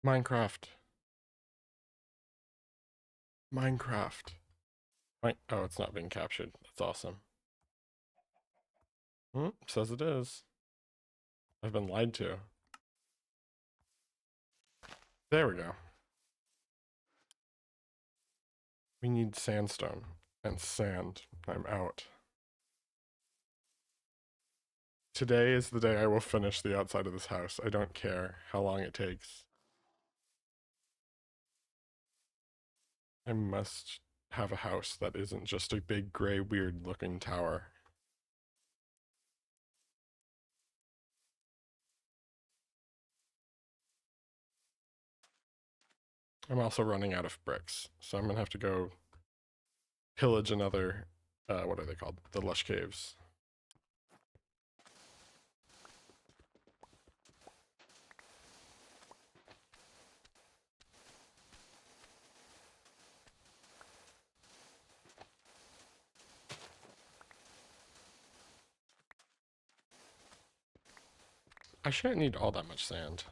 Minecraft. Minecraft. Oh, it's not being captured. That's awesome. Says it is. I've been lied to. There we go. We need sandstone and sand. I'm out. Today is the day I will finish the outside of this house. I don't care how long it takes. I must have a house that isn't just a big gray weird looking tower. I'm also running out of bricks, so I'm gonna have to go pillage another, what are they called? The lush caves. I shouldn't need all that much sand.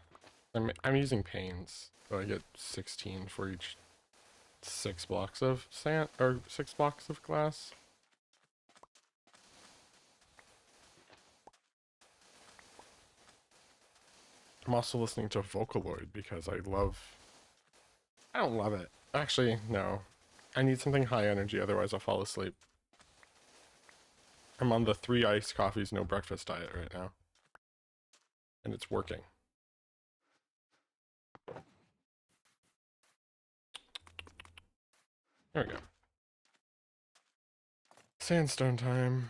I'm using panes, so I get 16 for each 6 blocks of sand, or 6 blocks of glass. I'm also listening to Vocaloid because I don't love it. Actually, no. I need something high energy, otherwise I'll fall asleep. I'm on the 3 iced coffees, no breakfast diet right now. And it's working. There we go. Sandstone time.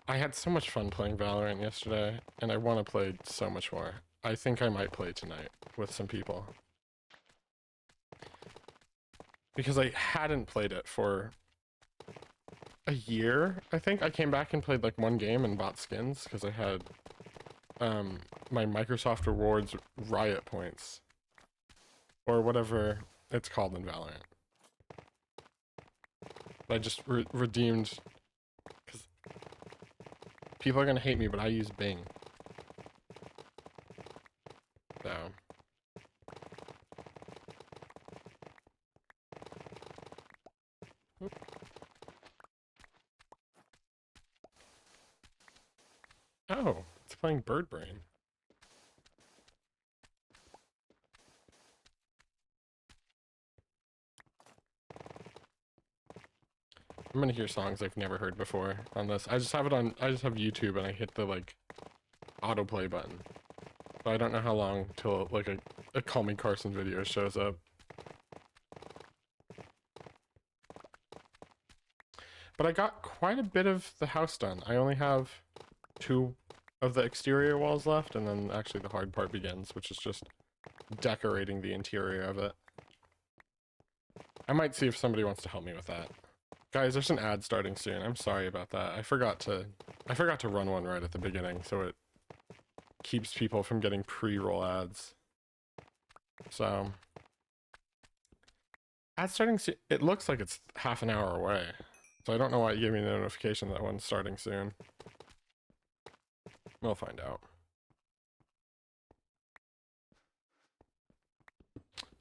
I had so much fun playing Valorant yesterday, and I want to play so much more. I think I might play tonight with some people. Because I hadn't played it for a year, I think. I came back and played like 1 game and bought skins because I had my Microsoft Rewards Riot points. Or whatever it's called in Valorant. I just redeemed, because people are going to hate me, but I use Bing. So. Oh, it's playing Bird Brain. I'm gonna hear songs I've never heard before on this. I just have YouTube and I hit the like autoplay button. So I don't know how long till like a Call Me Carson video shows up. But I got quite a bit of the house done. I only have 2 of the exterior walls left, and then actually the hard part begins, which is just decorating the interior of it. I might see if somebody wants to help me with that. Guys, there's an ad starting soon. I'm sorry about that. I forgot to run one right at the beginning, so it keeps people from getting pre-roll ads. So, ad starting soon. It looks like it's half an hour away. So I don't know why it gave me the notification that one's starting soon. We'll find out.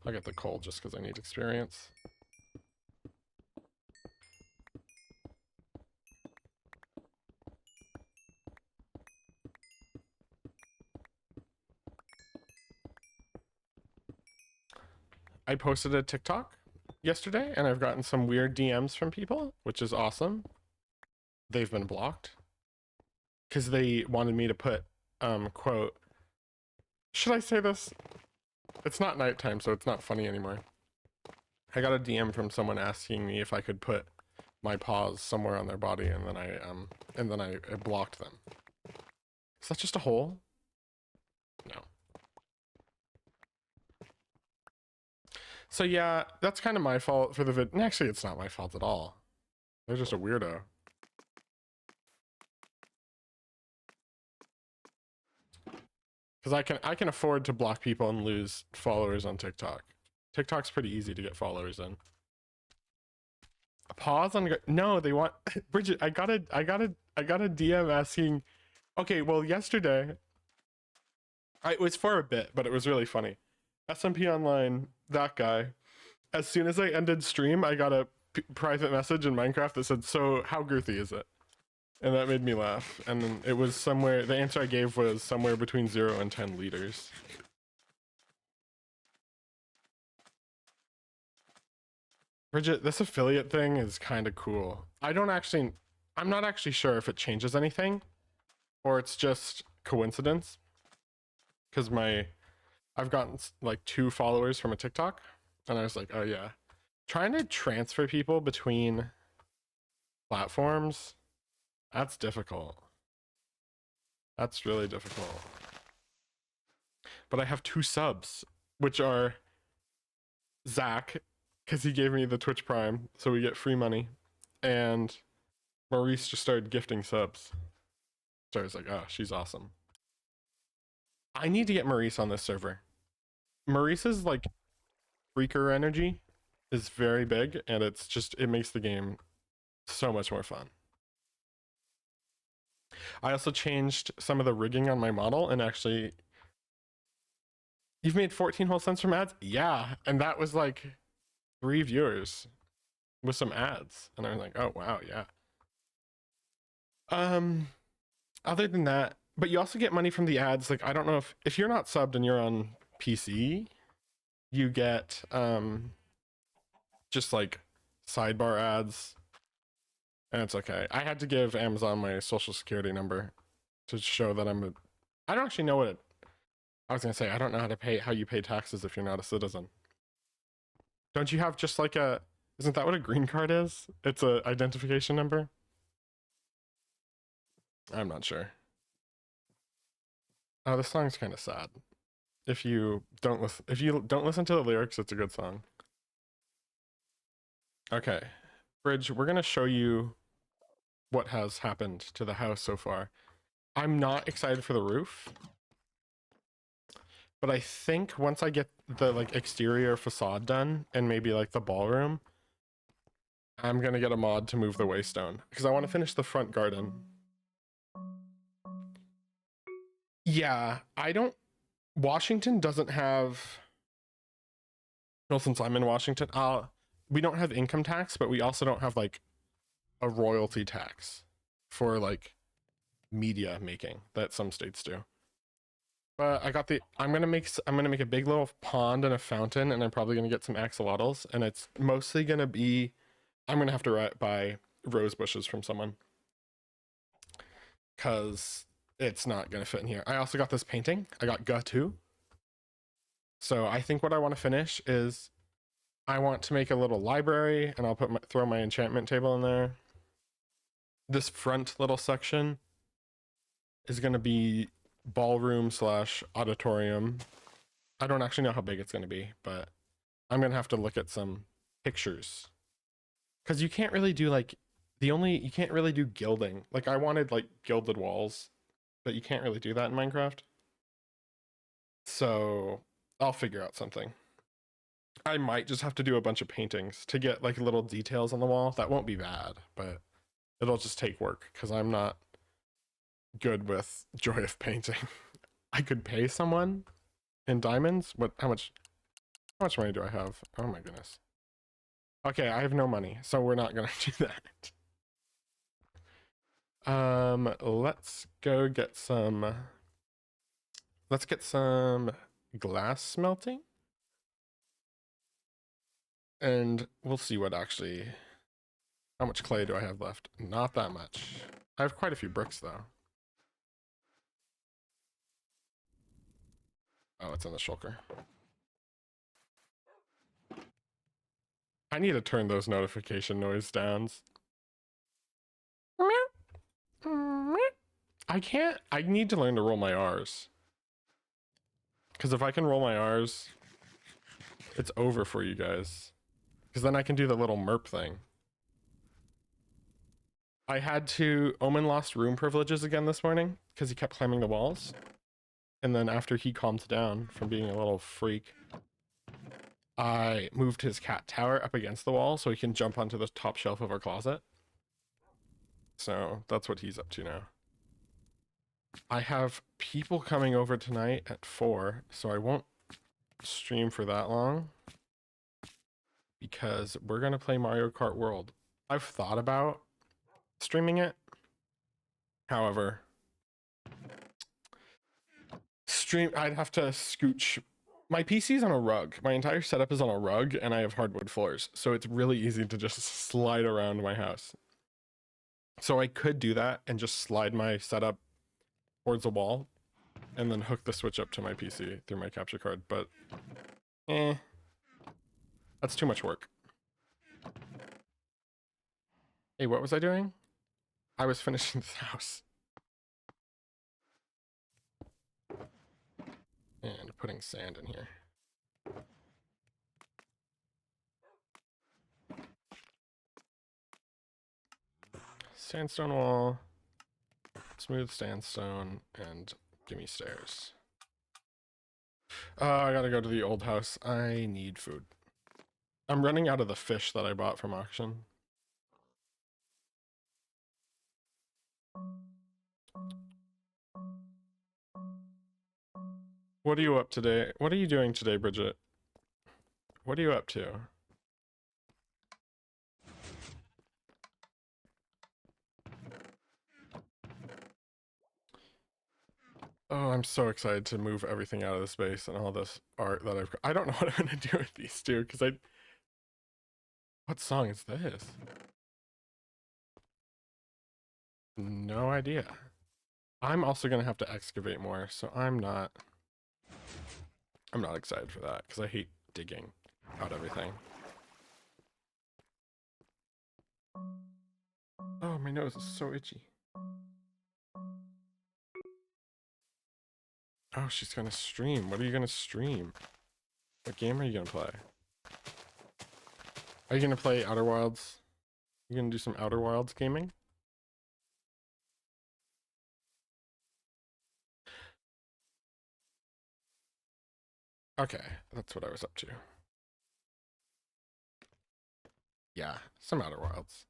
I'll get the coal just because I need experience. I posted a TikTok yesterday, and I've gotten some weird DMs from people, which is awesome. They've been blocked because they wanted me to put, quote, should I say this? It's not nighttime, so it's not funny anymore. I got a DM from someone asking me if I could put my paws somewhere on their body, and then I blocked them. Is that just a hole? No. So yeah, that's kind of my fault for the vid. Actually, it's not my fault at all. They're just a weirdo. Because I can afford to block people and lose followers on TikTok. TikTok's pretty easy to get followers in. Pause on no, they want Bridget. I got a DM asking. Okay, well yesterday, it was for a bit, but it was really funny. SMPOnline, that guy. As soon as I ended stream, I got a private message in Minecraft that said, "So how girthy is it?" And that made me laugh. And it was somewhere. The answer I gave was somewhere between 0 and 10 liters. Bridget, this affiliate thing is kind of cool. I'm not actually sure if it changes anything or it's just coincidence. Because I've gotten like 2 followers from a TikTok and I was like, oh yeah. Trying to transfer people between platforms, that's difficult. That's really difficult. But I have 2 subs, which are Zach, because he gave me the Twitch Prime, so we get free money. And Maurice just started gifting subs. So I was like, oh, she's awesome. I need to get Maurice on this server. Maurice's like freaker energy is very big, and it makes the game so much more fun. I also changed some of the rigging on my model, and actually, you've made 14 whole cents from ads? Yeah, and that was like 3 viewers with some ads, and I was like, oh wow, yeah. Other than that, but you also get money from the ads. Like, I don't know if you're not subbed and you're on PC, you get just like sidebar ads, and it's okay. I had to give Amazon my social security number to show that I don't actually know what I was gonna say. I don't know how you pay taxes if you're not a citizen. Don't you have just like isn't that what a green card is? It's a identification number? I'm not sure. Oh, this song's kind of sad. If you don't listen to the lyrics, it's a good song. Okay, Bridge, we're gonna show you what has happened to the house so far. I'm not excited for the roof, but I think once I get the like exterior facade done and maybe like the ballroom, I'm gonna get a mod to move the waystone because I want to finish the front garden. Yeah, Washington doesn't have. Well, since I'm in Washington, we don't have income tax, but we also don't have like a royalty tax for like media making that some states do. But I'm gonna make a big little pond and a fountain, and I'm probably gonna get some axolotls, and it's mostly gonna be. I'm gonna have to buy rose bushes from someone because it's not gonna fit in here. I also got this painting. I got Gatu. So I think what I want to finish is I want to make a little library, and I'll throw my enchantment table in there. This front little section is going to be ballroom / auditorium. I don't actually know how big it's going to be, but I'm going to have to look at some pictures. Because you can't really do like, you can't really do gilding. Like I wanted like gilded walls, but you can't really do that in Minecraft. So I'll figure out something. I might just have to do a bunch of paintings to get like little details on the wall. That won't be bad, but it'll just take work because I'm not good with joy of painting. I could pay someone in diamonds. How much money do I have? Oh my goodness. Okay, I have no money, so we're not gonna do that. Let's go get some. Let's get some glass smelting. And we'll see how much clay do I have left? Not that much. I have quite a few bricks though. Oh, it's in the shulker. I need to turn those notification noise downs. I need to learn to roll my R's. Because if I can roll my R's, it's over for you guys. Because then I can do the little merp thing. Omen lost room privileges again this morning because he kept climbing the walls. And then after he calmed down from being a little freak, I moved his cat tower up against the wall so he can jump onto the top shelf of our closet. So that's what he's up to now. I have people coming over tonight at 4, so I won't stream for that long because we're going to play Mario Kart World. I've thought about streaming it. However, I'd have to scooch. My PC's on a rug. My entire setup is on a rug and I have hardwood floors. So it's really easy to just slide around my house. So I could do that and just slide my setup towards the wall and then hook the switch up to my PC through my capture card, but that's too much work. Hey, what was I doing? I was finishing this house. And putting sand in here. Sandstone wall, smooth sandstone, and gimme stairs. I gotta go to the old house. I need food. I'm running out of the fish that I bought from auction. What are you up today? What are you doing today, Bridget? What are you up to? Oh, I'm so excited to move everything out of the space and all this art that I don't know what I'm gonna do with these two, because what song is this? No idea. I'm also gonna have to excavate more, so I'm not excited for that, because I hate digging out everything. Oh, my nose is so itchy. Oh, she's gonna stream. What are you gonna stream? What game are you gonna play? Are you gonna play Outer Wilds? You gonna do some Outer Wilds gaming? Okay, that's what I was up to. Yeah, some Outer Wilds.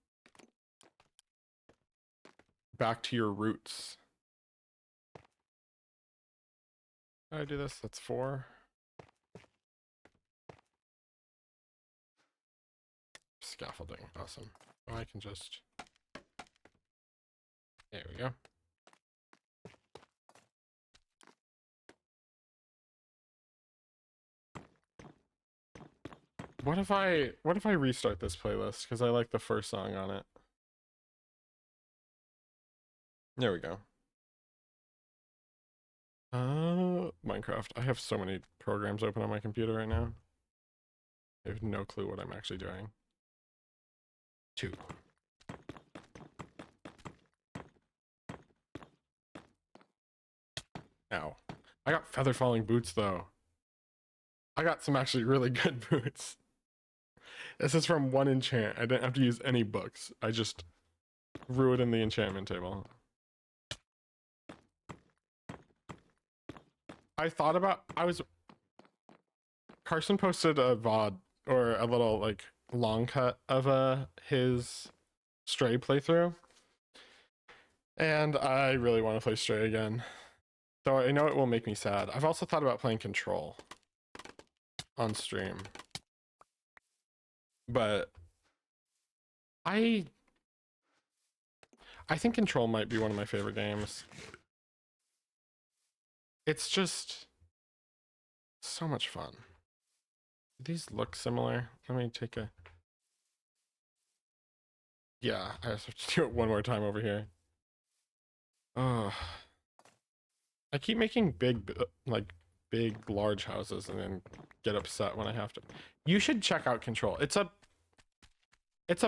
Back to your roots. How do I do this? That's 4. Scaffolding, awesome. Oh, I can just... There we go. What if I restart this playlist? Because I like the first song on it. There we go. Minecraft. I have so many programs open on my computer right now. I have no clue what I'm actually doing. 2. Ow. I got feather falling boots though. I got some actually really good boots. This is from one enchant. I didn't have to use any books. I just threw it in the enchantment table. Carson posted a VOD or a little like long cut of his Stray playthrough. And I really want to play Stray again. Though I know it will make me sad. I've also thought about playing Control on stream. But I think Control might be one of my favorite games. It's just so much fun. Do these look similar? Let me take a... Yeah, I just have to do it one more time over here. Oh. I keep making big, large houses and then get upset when I have to. You should check out Control. It's a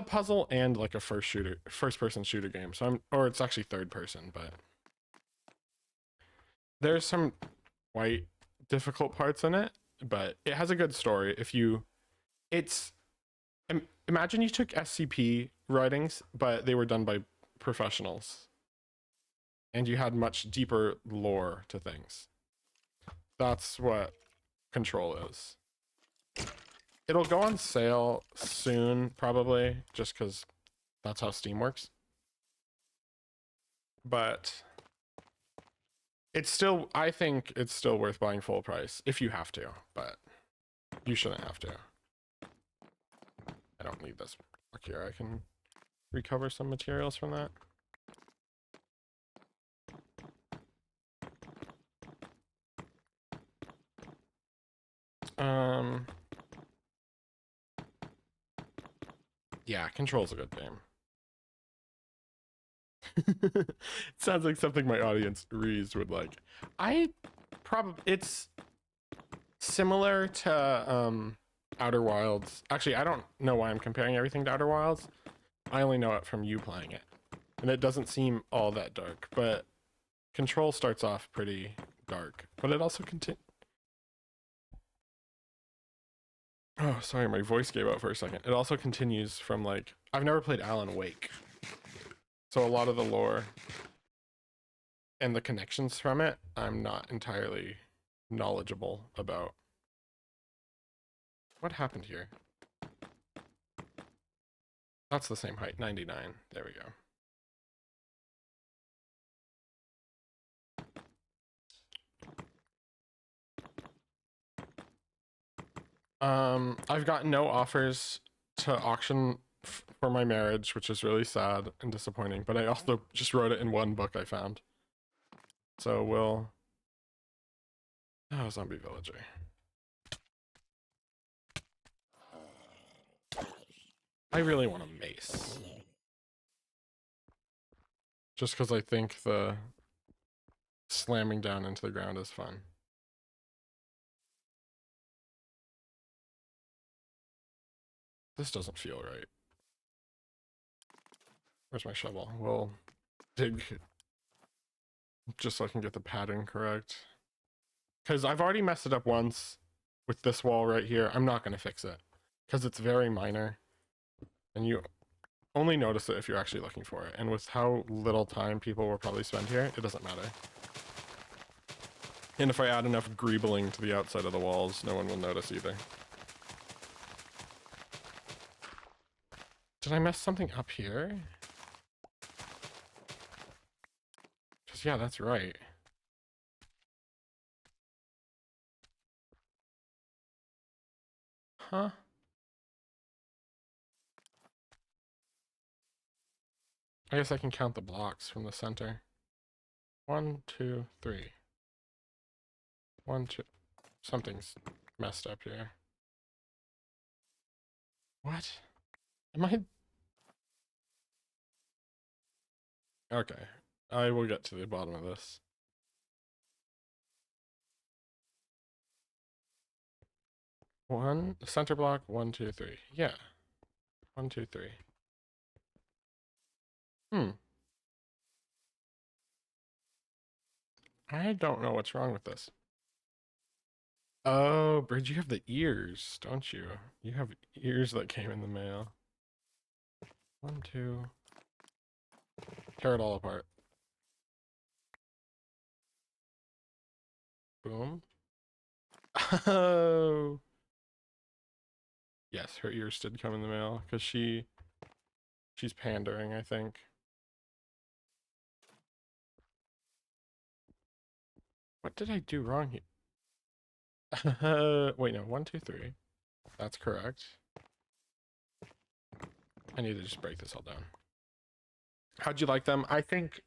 puzzle and like a first person shooter game. So or it's actually third person, but there's some quite difficult parts in it, but it has a good story. Imagine you took SCP writings, but they were done by professionals. And you had much deeper lore to things. That's what control is. It'll go on sale soon, probably, just because that's how Steam works. But it's still, I think it's still worth buying full price if you have to, but you shouldn't have to. I don't need this block here. I can recover some materials from that. Yeah, Control's a good game. It sounds like something my audience Rees would like. It's similar to Outer Wilds. Actually, I don't know why I'm comparing everything to Outer Wilds. I only know it from you playing it. And it doesn't seem all that dark, but Control starts off pretty dark, but it also continues. Oh, sorry, my voice gave out for a second. It also continues from like, I've never played Alan Wake. So a lot of the lore and the connections from it, I'm not entirely knowledgeable about. What happened here? That's the same height, 99. There we go. I've gotten no offers to auction for my marriage, which is really sad and disappointing, but I also just wrote it in one book I found. So we'll... Oh, zombie villager. I really want a mace. Just because I think the slamming down into the ground is fun. This doesn't feel right. Where's my shovel? We'll dig just so I can get the pattern correct. Because I've already messed it up once with this wall right here. I'm not going to fix it because it's very minor. And you only notice it if you're actually looking for it. And with how little time people will probably spend here, it doesn't matter. And if I add enough greebling to the outside of the walls, no one will notice either. Did I mess something up here? Because yeah, that's right. Huh? I guess I can count the blocks from the center. 1, 2, 3. 1, 2. Something's messed up here. What? Am I... Okay. I will get to the bottom of this. Center block, 1, 2, 3. Yeah. 1, 2, 3. I don't know what's wrong with this. Oh, Bridge, you have the ears, don't you? You have ears that came in the mail. 1, 2. Tear it all apart. Boom. Oh. Yes, her ears did come in the mail because she's pandering, I think. What did I do wrong here? Wait, no, 1, 2, 3. That's correct. I need to just break this all down. How'd you like them? I think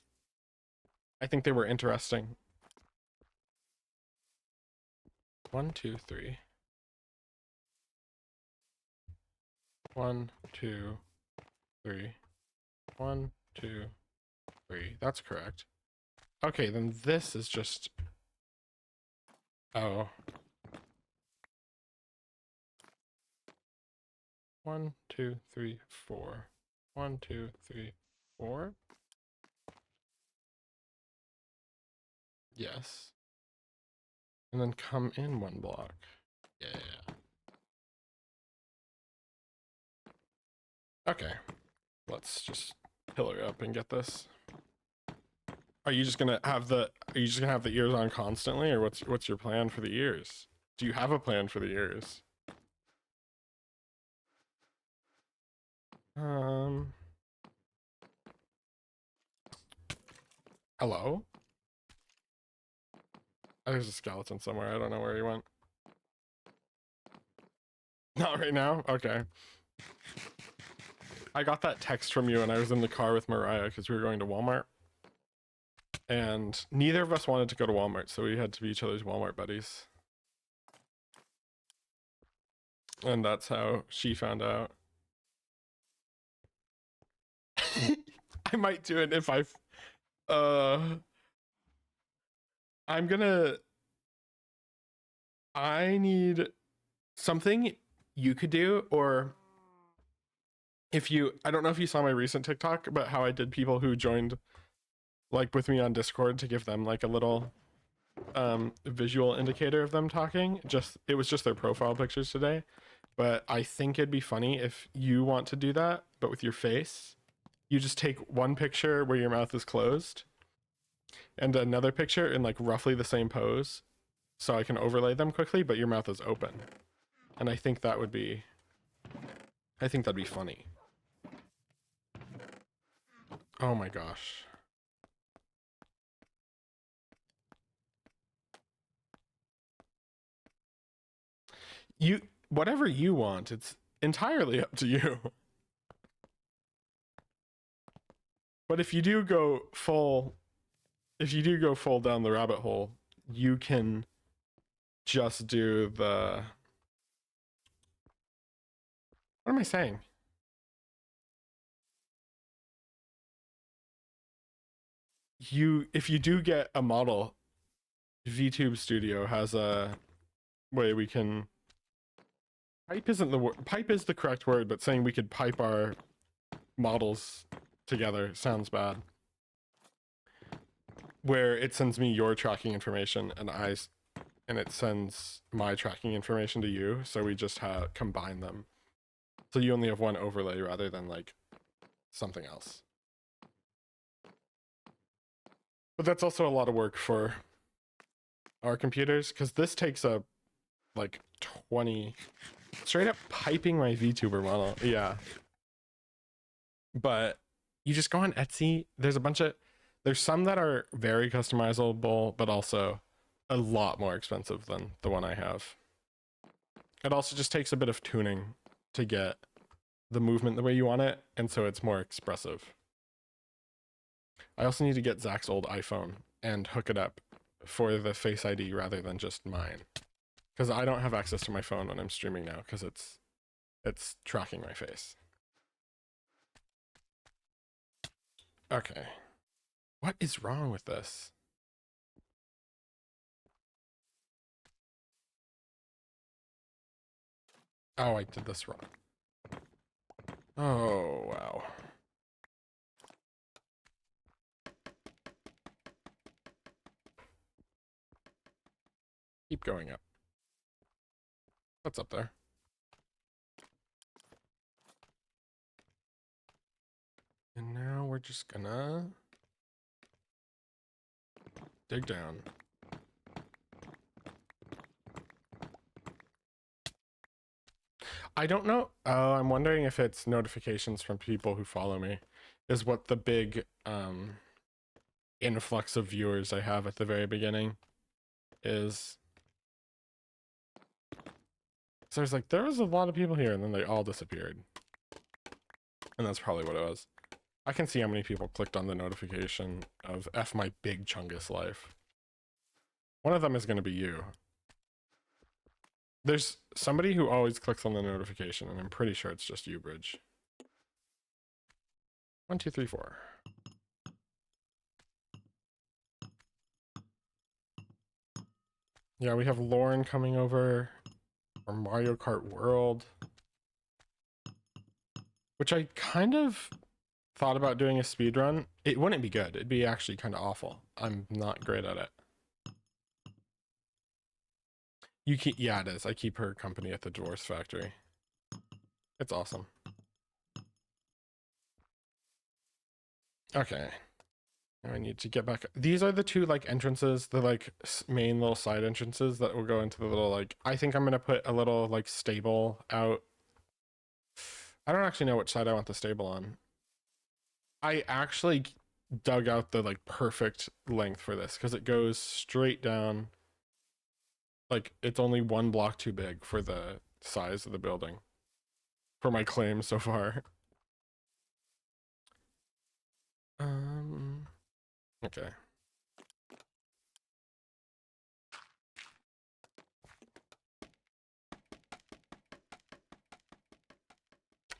they were interesting. 1, 2, 3. 1, 2, 3. 1, 2, 3. That's correct. Okay, then this is just... Oh. 1, 2, 3, 4. 1, 2, 3, 4. Yes. And then come in 1 block. Yeah. Okay. Let's just pillar up and get this. Are you just gonna have the ears on constantly, or what's your plan for the ears? Do you have a plan for the ears? Hello? Oh, there's a skeleton somewhere. I don't know where he went. Not right now? Okay. I got that text from you and I was in the car with Mariah because we were going to Walmart. And neither of us wanted to go to Walmart, so we had to be each other's Walmart buddies. And that's how she found out. I might do it if I need something you could do, or if you, I don't know if you saw my recent TikTok about how I did people who joined like with me on Discord to give them like a little visual indicator of them talking. It was just their profile pictures today. But I think it'd be funny if you want to do that, but with your face. You just take one picture where your mouth is closed and another picture in like roughly the same pose, so I can overlay them quickly, but your mouth is open. And I think that'd be funny. Oh my gosh. Whatever you want, it's entirely up to you. But if you do go full down the rabbit hole, you can just do the, what am I saying? If you do get a model, VTube Studio has a way we can, pipe isn't the word, pipe is the correct word, but saying we could pipe our models together sounds bad. Where it sends me your tracking information and it sends my tracking information to you, so we just combine them. So you only have one overlay rather than like something else. But that's also a lot of work for our computers, because this takes a like 20 straight up piping my VTuber model. Yeah. But you just go on Etsy. There's some that are very customizable, but also a lot more expensive than the one I have. It also just takes a bit of tuning to get the movement the way you want it, and so it's more expressive. I also need to get Zach's old iPhone and hook it up for the Face ID rather than just mine, because I don't have access to my phone when I'm streaming now because it's tracking my face. Okay. What is wrong with this? Oh, I did this wrong. Oh, wow. Keep going up. What's up there? And now we're just gonna dig down. I don't know. Oh, I'm wondering if it's notifications from people who follow me is what the big influx of viewers I have at the very beginning is. So there's like, there was a lot of people here and then they all disappeared. And that's probably what it was. I can see how many people clicked on the notification of F my big Chungus life. One of them is going to be you. There's somebody who always clicks on the notification, and I'm pretty sure it's just you, Bridge. 1, 2, 3, 4. Yeah, we have Lauren coming over from Mario Kart World, which I kind of thought about doing a speed run. It wouldn't be good. It'd be actually kind of awful. I'm not great at it. Yeah, it is. I keep her company at the Divorce Factory. It's awesome. Okay. Now I need to get back. These are the two like entrances, the like main little side entrances that will go into the little like. I think I'm gonna put a little like stable out. I don't actually know which side I want the stable on. I actually dug out the like perfect length for this because it goes straight down. Like it's only one block too big for the size of the building. For my claim so far. Okay.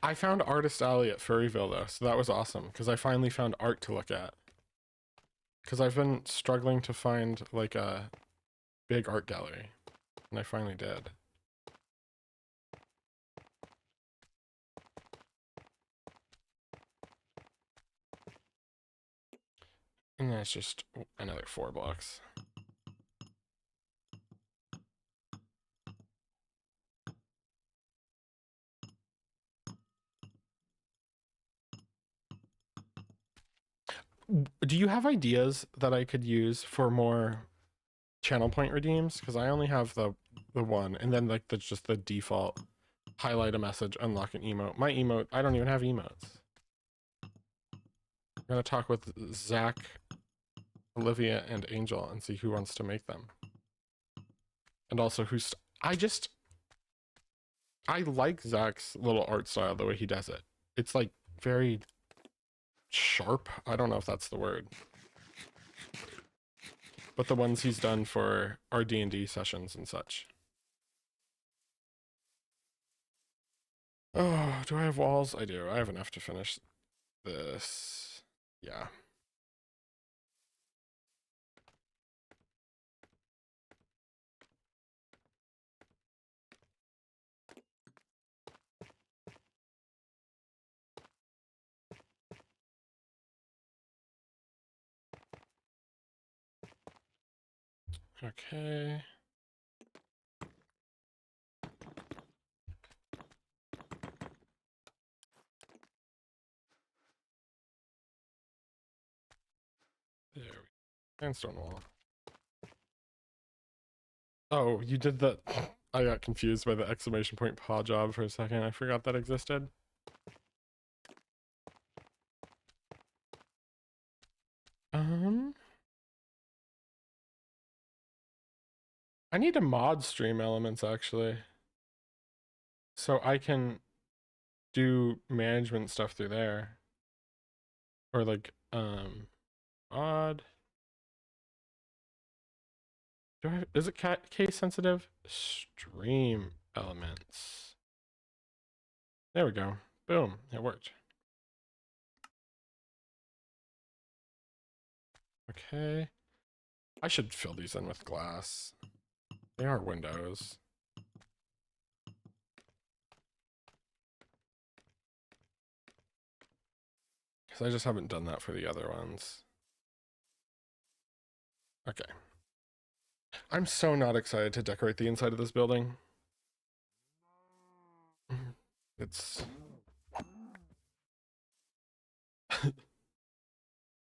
I found Artist Alley at Furryville though, so that was awesome because I finally found art to look at. Because I've been struggling to find like a big art gallery, and I finally did. And then it's just another 4 blocks. Do you have ideas that I could use for more channel point redeems? Because I only have the one, and then like that's just the default highlight a message, unlock an emote. My emote, I don't even have emotes. I'm gonna talk with Zach, Olivia, and Angel and see who wants to make them. And also who's I like Zach's little art style, the way he does it. It's like very sharp. I don't know if that's the word. But the ones he's done for our D&D sessions and such. Oh, do I have walls? I do. I have enough to finish this. Yeah. Okay. There we go. Sandstone wall. Oh, you did the... I got confused by the exclamation point paw job for a second. I forgot that existed. I need to mod stream elements actually. So I can do management stuff through there. Or like, mod. Is it case sensitive? Stream elements. There we go. Boom, it worked. Okay. I should fill these in with glass. They are windows. Because I just haven't done that for the other ones. Okay. I'm so not excited to decorate the inside of this building. It's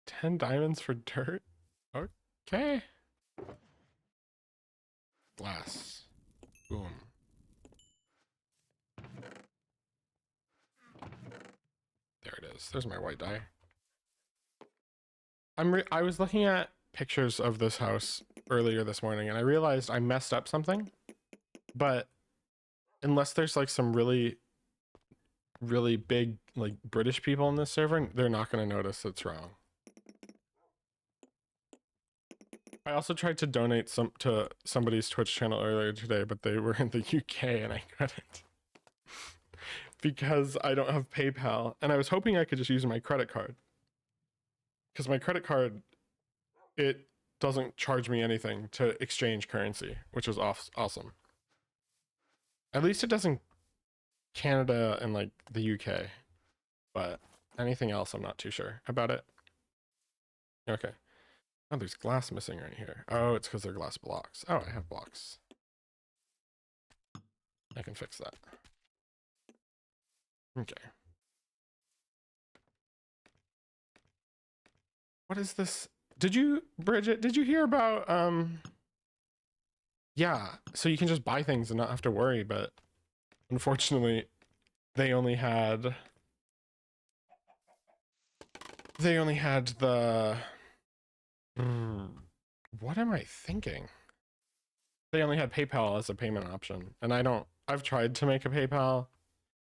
10 diamonds for dirt? Okay. Glass. Boom. There it is. There's my white dye. I was looking at pictures of this house earlier this morning and I realized I messed up something. But unless there's like some really big like British people in this server, they're not going to notice it's wrong. I also tried to donate to somebody's Twitch channel earlier today, but they were in the UK and I couldn't. Because I don't have PayPal, and I was hoping I could just use my credit card. Because my credit card, it doesn't charge me anything to exchange currency, which is awesome. At least it doesn't Canada and like the UK, but anything else I'm not too sure about it. Okay. Oh, there's glass missing right here. Oh, it's because they're glass blocks. Oh, I have blocks. I can fix that. Okay. What is this? Did you, Bridget, did you hear about, yeah, so you can just buy things and not have to worry, but unfortunately, they only had the, what am I thinking? They only had PayPal as a payment option, and I've tried to make a PayPal.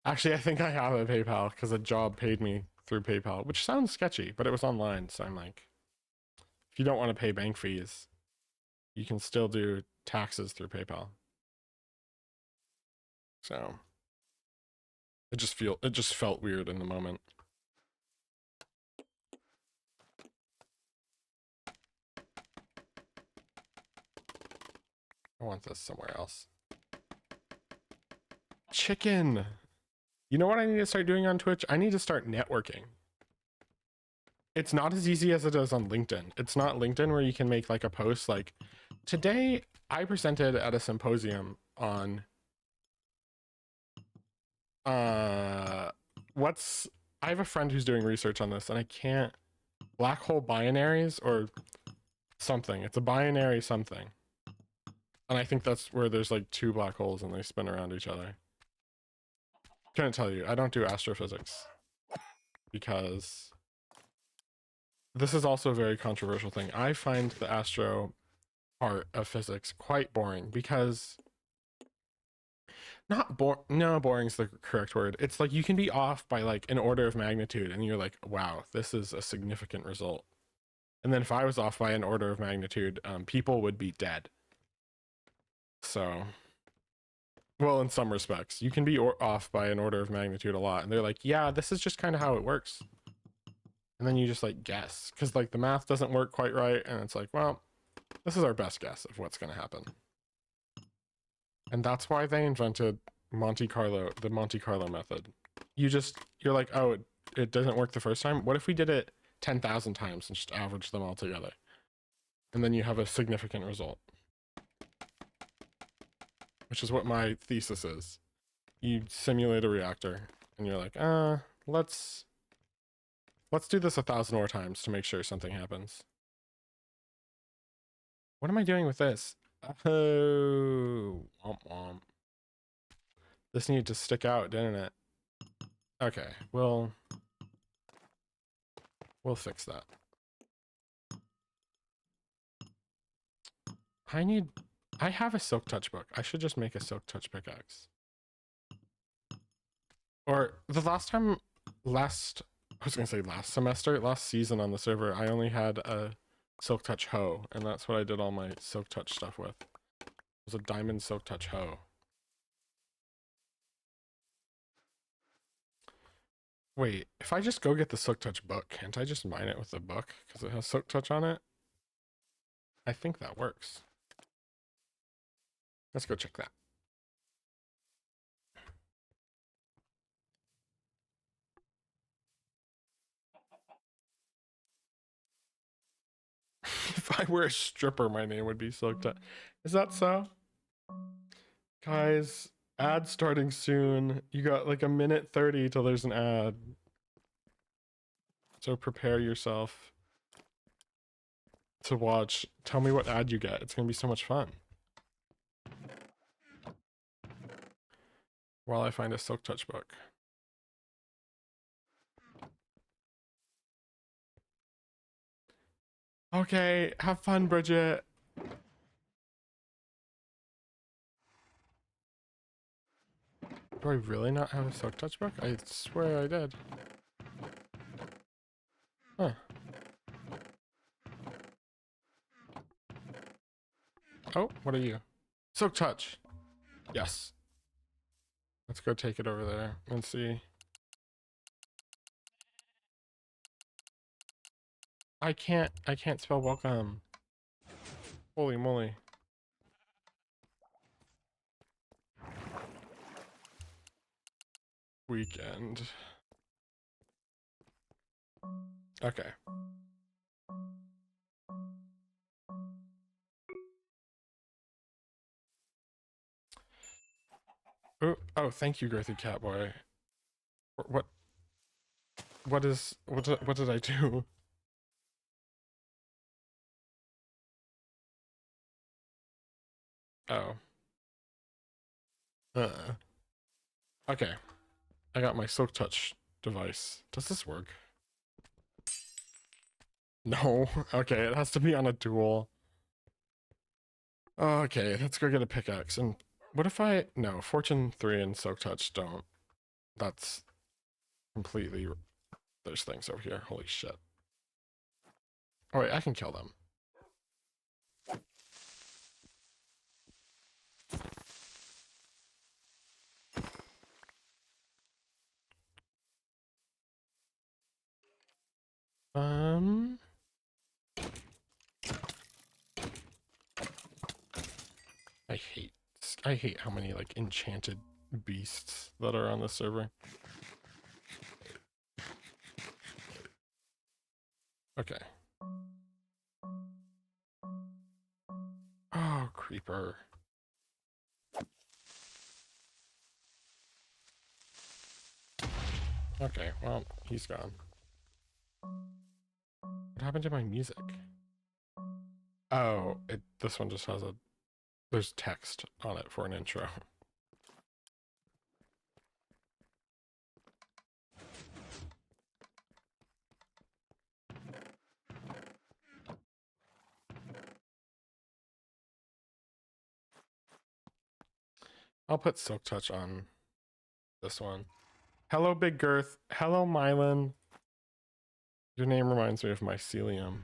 Actually, I think I have a PayPal because a job paid me through PayPal, which sounds sketchy, but it was online, so I'm like, if you don't want to pay bank fees, you can still do taxes through PayPal. So it just felt weird in the moment. I want this somewhere else. Chicken. You know what I need to start doing on Twitch? I need to start networking. It's not as easy as it is on LinkedIn. It's not LinkedIn where you can make like a post like, today I presented at a symposium on I have a friend who's doing research on this and I can't, black hole binaries or something. It's a binary something. And I think that's where there's like two black holes and they spin around each other. Couldn't tell you. I don't do astrophysics because this is also a very controversial thing. I find the astro part of physics quite boring because boring's the correct word. It's like you can be off by like an order of magnitude and you're like, wow, this is a significant result. And then if I was off by an order of magnitude, people would be dead. So, well, in some respects, you can be off by an order of magnitude a lot. And they're like, yeah, this is just kind of how it works. And then you just like guess because like the math doesn't work quite right. And it's like, well, this is our best guess of what's going to happen. And that's why they invented the Monte Carlo method. You're like, oh, it doesn't work the first time. What if we did it 10,000 times and just average them all together? And then you have a significant result. Which is what my thesis is. You simulate a reactor and you're like, let's do this 1,000 more times to make sure something happens. What am I doing with this? Oh, womp womp. This needed to stick out, didn't it? Okay, we'll fix that. I have a Silk Touch book. I should just make a Silk Touch pickaxe. Or the last season on the server, I only had a Silk Touch hoe, and that's what I did all my Silk Touch stuff with. It was a diamond Silk Touch hoe. Wait, if I just go get the Silk Touch book, can't I just mine it with the book? Because it has Silk Touch on it? I think that works. Let's go check that. If I were a stripper, my name would be Silk Touch. Is that so? Guys, ad starting soon. You got like a minute 30 till there's an ad. So prepare yourself to watch. Tell me what ad you get. It's gonna be so much fun. While I find a Silk Touch book. Okay, have fun, Bridget. Do I really not have a Silk Touch book? I swear I did. Huh. Oh, what are you? Silk Touch. Yes. Let's go take it over there and see. I can't spell welcome. Holy moly. Weekend. Okay. Oh, thank you, Girthy Catboy. What did I do? Oh. Okay. I got my Silk Touch device. Does this work? No. Okay, it has to be on a dual. Okay, let's go get a pickaxe. And what if I... No, Fortune 3 and Silk Touch don't. That's completely... There's things over here. Holy shit. Oh wait, I can kill them. I hate how many like enchanted beasts that are on the server. Okay. Oh, creeper. Okay, well, he's gone. What happened to my music? Oh, this one just has there's text on it for an intro. I'll put Silk Touch on this one. Hello, Big Girth. Hello, Mylan. Your name reminds me of mycelium.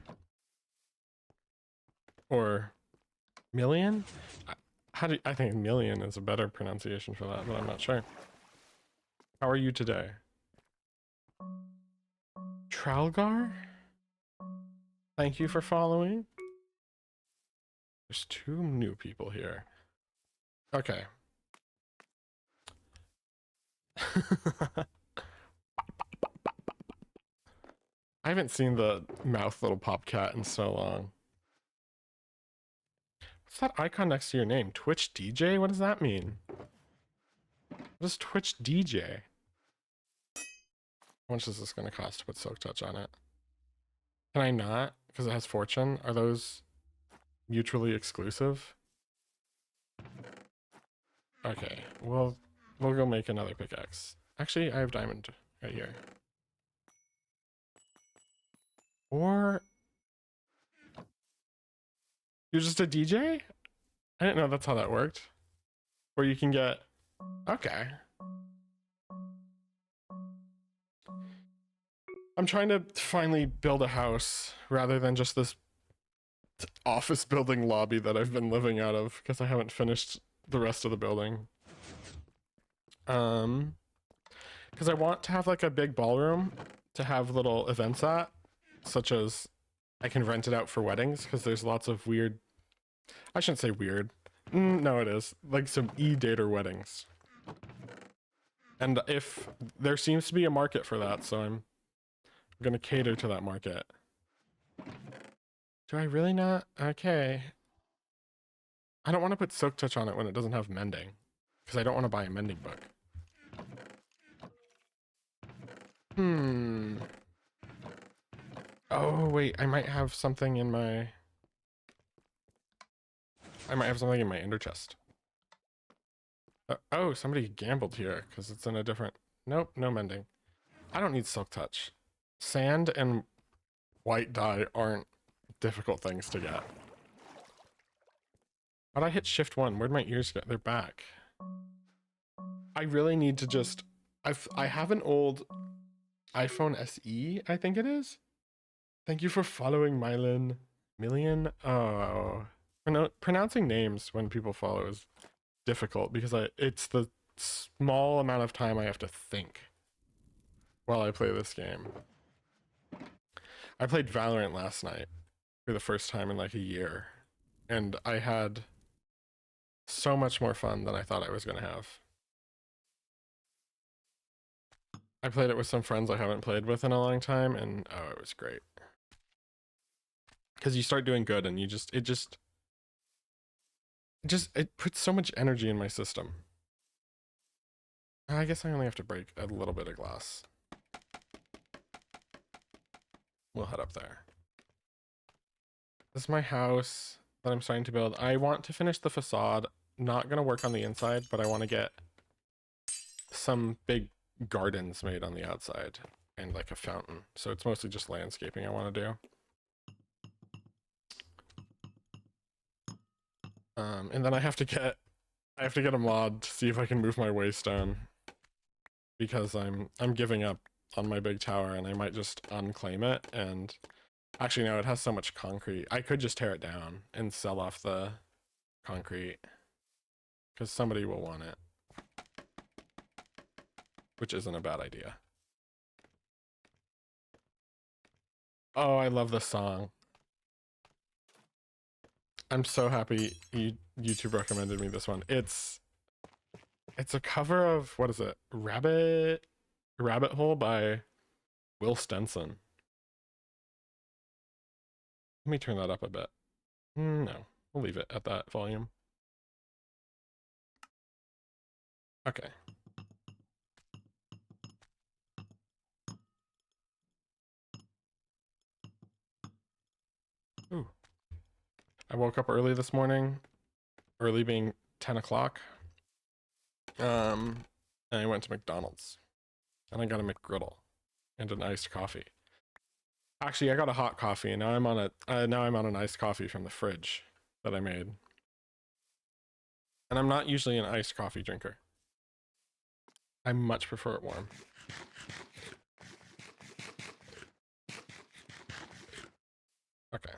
Or million? I think million is a better pronunciation for that, but I'm not sure. How are you today? Tralgar? Thank you for following. There's 2 new people here. Okay. I haven't seen the mouth little pop cat in so long. What's that icon next to your name? Twitch DJ? What does that mean? What is Twitch DJ? How much is this going to cost to put Silk Touch on it? Can I not? Because it has Fortune? Are those mutually exclusive? Okay, we'll go make another pickaxe. Actually, I have diamond right here. Or... You're just a DJ? I didn't know that's how that worked. Where you can get... Okay. I'm trying to finally build a house rather than just this office building lobby that I've been living out of because I haven't finished the rest of the building. Because I want to have like a big ballroom to have little events at, such as I can rent it out for weddings because there's lots of weird... I shouldn't say weird. No, it is. Like some e-dater weddings. And if there seems to be a market for that, so I'm going to cater to that market. Do I really not? Okay. I don't want to put Silk Touch on it when it doesn't have mending. Because I don't want to buy a mending book. Oh, wait. I might have something in my... ender chest. Oh, somebody gambled here because it's in a different... Nope, no mending. I don't need Silk Touch. Sand and white dye aren't difficult things to get. How'd I hit shift 1? Where'd my ears go? They're back. I really need to just... I have an old iPhone SE, I think it is. Thank you for following, Mylan. Million? Oh. Pronouncing names when people follow is difficult because it's the small amount of time I have to think while I play this game. I played Valorant last night for the first time in like a year, and I had so much more fun than I thought I was going to have. I played it with some friends I haven't played with in a long time, and oh, it was great. Because you start doing good, and it puts so much energy in my system. I guess I only have to break a little bit of glass. We'll head up there. This is my house. that I'm starting to build. I want to finish the facade. Not gonna work on the inside, but I want to get some big gardens made on the outside and like a fountain. So it's mostly just landscaping I want to do. And then I have to get a mod to see if I can move my waystone, because I'm giving up on my big tower and I might just unclaim it. And actually no, it has so much concrete. I could just tear it down and sell off the concrete because somebody will want it, which isn't a bad idea. Oh, I love this song. I'm so happy YouTube recommended me this one. It's a cover of, what is it? Rabbit Hole by Will Stenson. Let me turn that up a bit. No, we'll leave it at that volume. Okay. Ooh. I woke up early this morning, early being 10 o'clock. And I went to McDonald's and I got a McGriddle and an iced coffee. Actually, I got a hot coffee and now I'm on an iced coffee from the fridge that I made. And I'm not usually an iced coffee drinker. I much prefer it warm. Okay.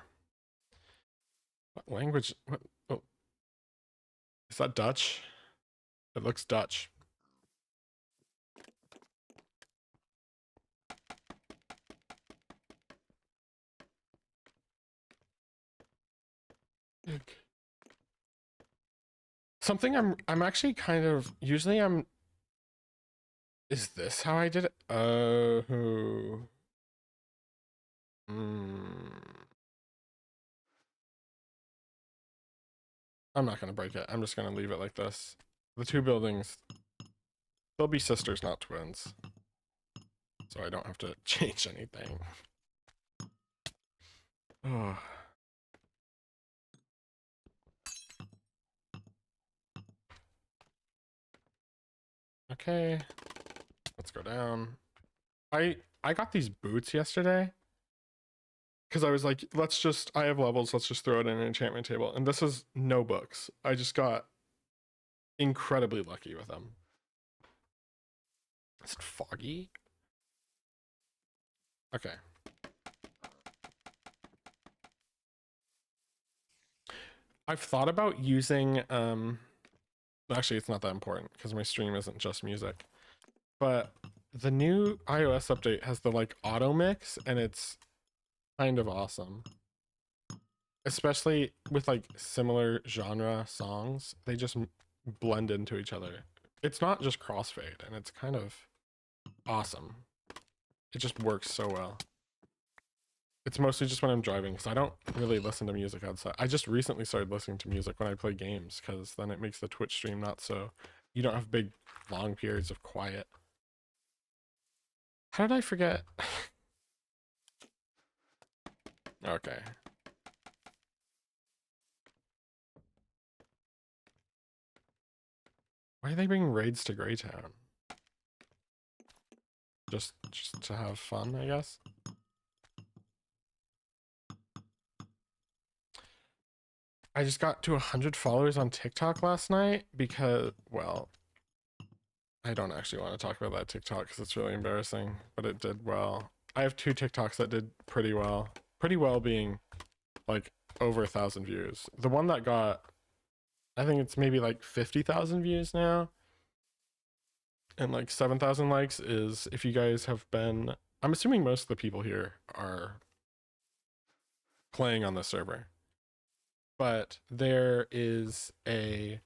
What language? What? Oh. Is that Dutch? It looks Dutch. Something I'm actually kind of, usually is this how I did it? Oh. I'm not gonna break it. I'm just gonna leave it like this. The two buildings, they'll be sisters, not twins. So I don't have to change anything. Oh. Okay, let's go down. I got these boots yesterday because I was like, I have levels, let's just throw it in an enchantment table. And this is no books. I just got incredibly lucky with them. Is it foggy? Okay. I've thought about using, actually it's not that important because my stream isn't just music, but the new iOS update has the like auto mix and it's kind of awesome. Especially with like similar genre songs, they just blend into each other. It's not just crossfade and it's kind of awesome. It just works so well. It's mostly just when I'm driving because I don't really listen to music outside. I just recently started listening to music when I play games because then it makes the Twitch stream not so, you don't have big long periods of quiet. How did I forget? Okay. Why are they bringing raids to Greytown? Just to have fun, I guess. I just got to 100 followers on TikTok last night because, well, I don't actually want to talk about that TikTok because it's really embarrassing, but it did well. I have 2 TikToks that did pretty well. Pretty well being like over 1,000 views. The one that got, I think it's maybe like 50,000 views now and like 7,000 likes is, if you guys have been, I'm assuming most of the people here are playing on the server, but there is a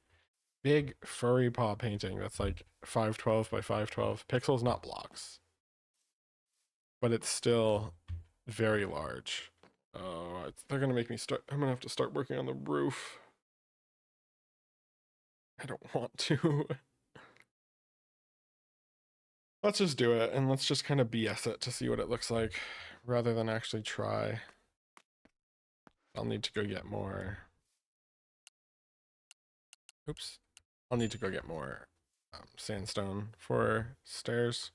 big furry paw painting that's like 512 by 512 pixels, not blocks, but it's still very large. Oh, they're gonna make me start. I'm gonna have to start working on the roof. I don't want to. Let's just do it and let's just kind of BS it to see what it looks like rather than actually try. I'll need to go get more. Oops. I'll need to go get more sandstone for stairs.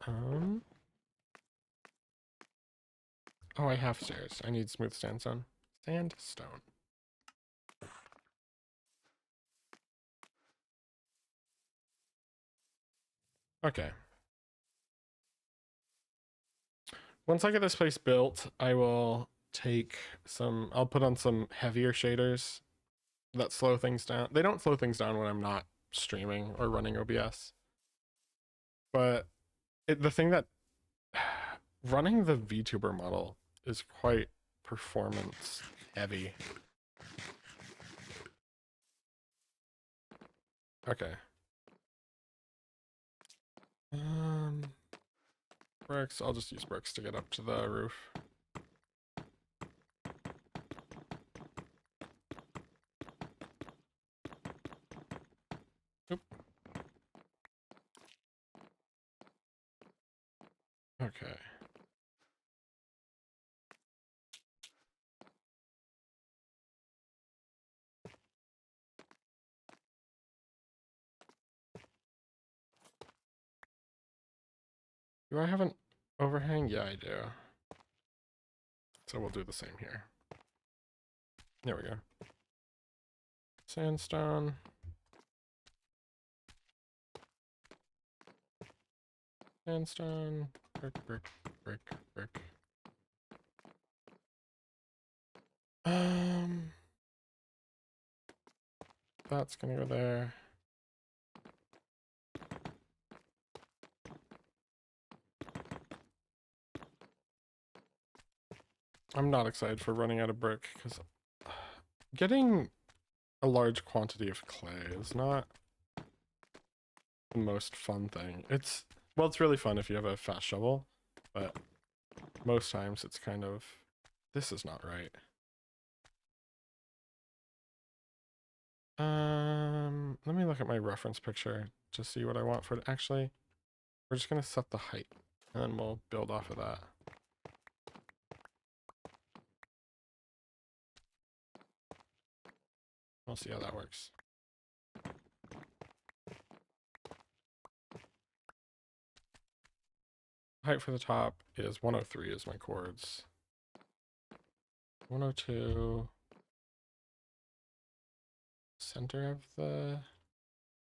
Oh, I have stairs. I need smooth sandstone. Sandstone. Okay. Once I get this place built, I will take some, I'll put on some heavier shaders that slow things down. They don't slow things down when I'm not streaming or running OBS. But the thing that running the VTuber model is quite performance heavy. Okay. Bricks. I'll just use bricks to get up to the roof. Oop. Okay. Do I have an overhang? Yeah, I do. So we'll do the same here. There we go. Sandstone. Sandstone. Brick, brick, brick, brick. That's gonna go there. I'm not excited for running out of brick because getting a large quantity of clay is not the most fun thing. It's, well, it's really fun if you have a fast shovel, but most times it's kind of, this is not right. Let me look at my reference picture to see what I want for it. Actually, we're just gonna set the height and then we'll build off of that. We'll see how that works. Height for the top is 103 is my chords. 102. Center of the,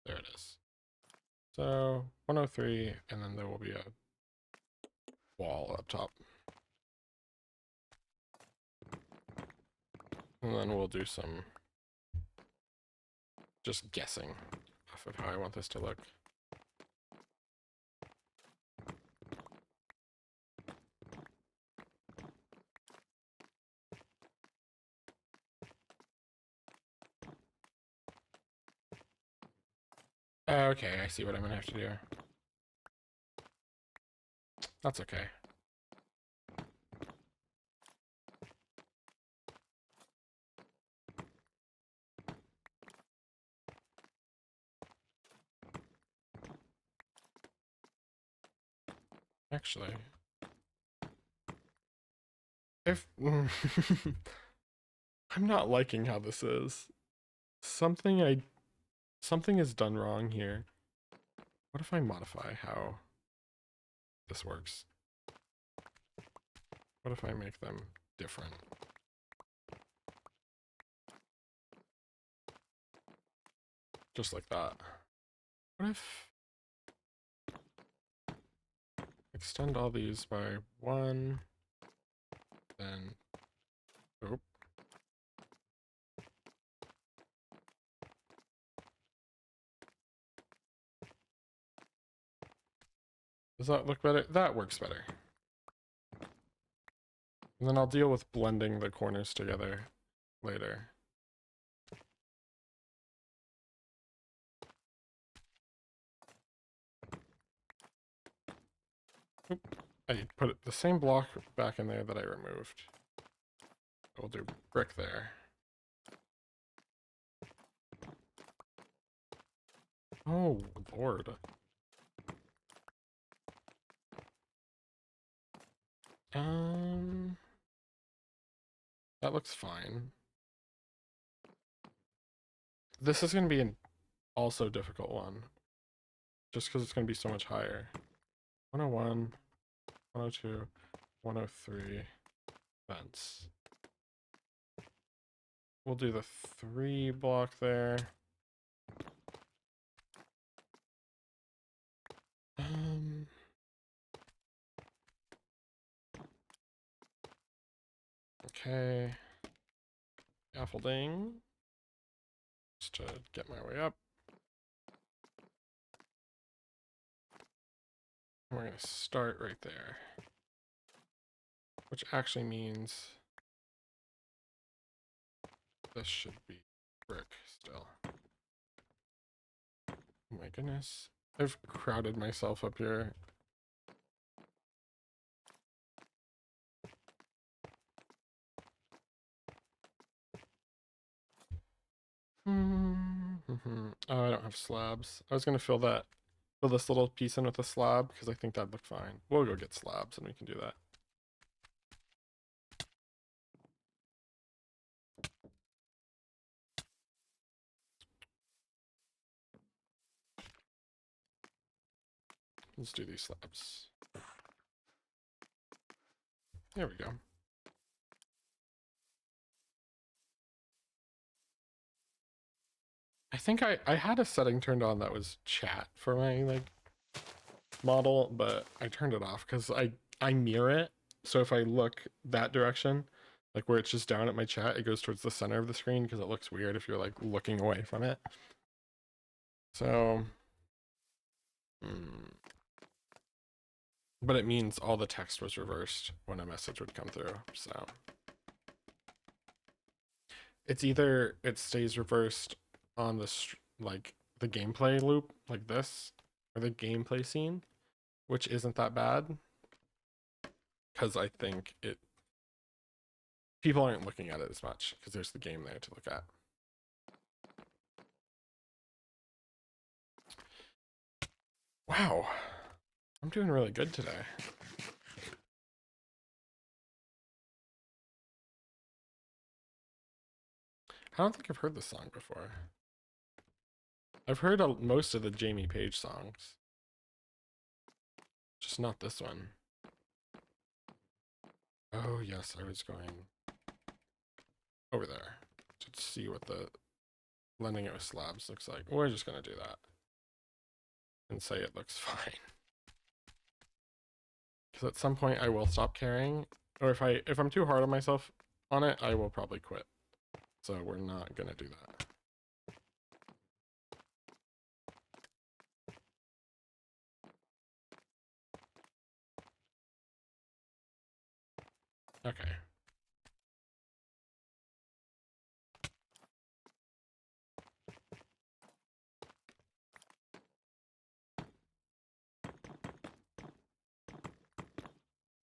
there it is. So 103, and then there will be a wall up top. And then we'll do some just guessing off of how I want this to look. Okay, I see what I'm gonna have to do. That's okay. Actually, if I'm not liking how this is. Something is done wrong here. What if I modify how this works? What if I make them different? Just like that. What if extend all these by 1, then oop. Does that look better? That works better. And then I'll deal with blending the corners together later. Oop. I put the same block back in there that I removed. We'll do brick there. Oh, Lord. That looks fine. This is going to be an also difficult one. Just because it's going to be so much higher. 101, 102, 103 fence. We'll do the 3 block there. Okay. Scaffolding. Just to get my way up. We're going to start right there. Which actually means this should be brick still. Oh my goodness. I've crowded myself up here. Oh, I don't have slabs. I was gonna fill this little piece in with a slab because I think that'd look fine. We'll go get slabs and we can do that. Let's do these slabs. There we go. I think I had a setting turned on that was chat for my like model, but I turned it off because I mirror it. So if I look that direction, like where it's just down at my chat, it goes towards the center of the screen because it looks weird if you're like looking away from it. So, but it means all the text was reversed when a message would come through. So it's either it stays reversed on the like the gameplay loop like this, or the gameplay scene, which isn't that bad because I think people aren't looking at it as much because there's the game there to look at. Wow, I'm doing really good today. I don't think I've heard this song before. I've heard most of the Jamie Page songs, just not this one. Oh yes, I was going over there to see what the blending it with slabs looks like. We're just gonna do that and say it looks fine. Because at some point I will stop caring, or if I'm too hard on myself on it, I will probably quit. So we're not gonna do that. Okay.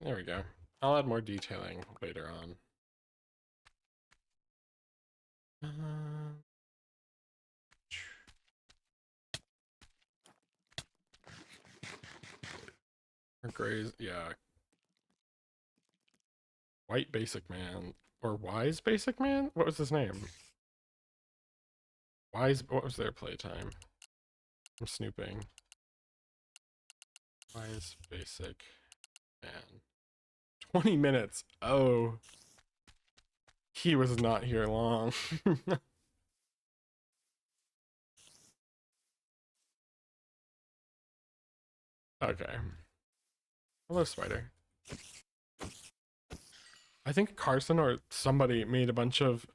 There we go. I'll add more detailing later on. Or grays, yeah. White Basic Man, or Wise Basic Man? What was his name? Wise, what was their playtime? I'm snooping. Wise Basic Man. 20 minutes. Oh. He was not here long. Okay. Hello, spider. I think Carson or somebody made a bunch of,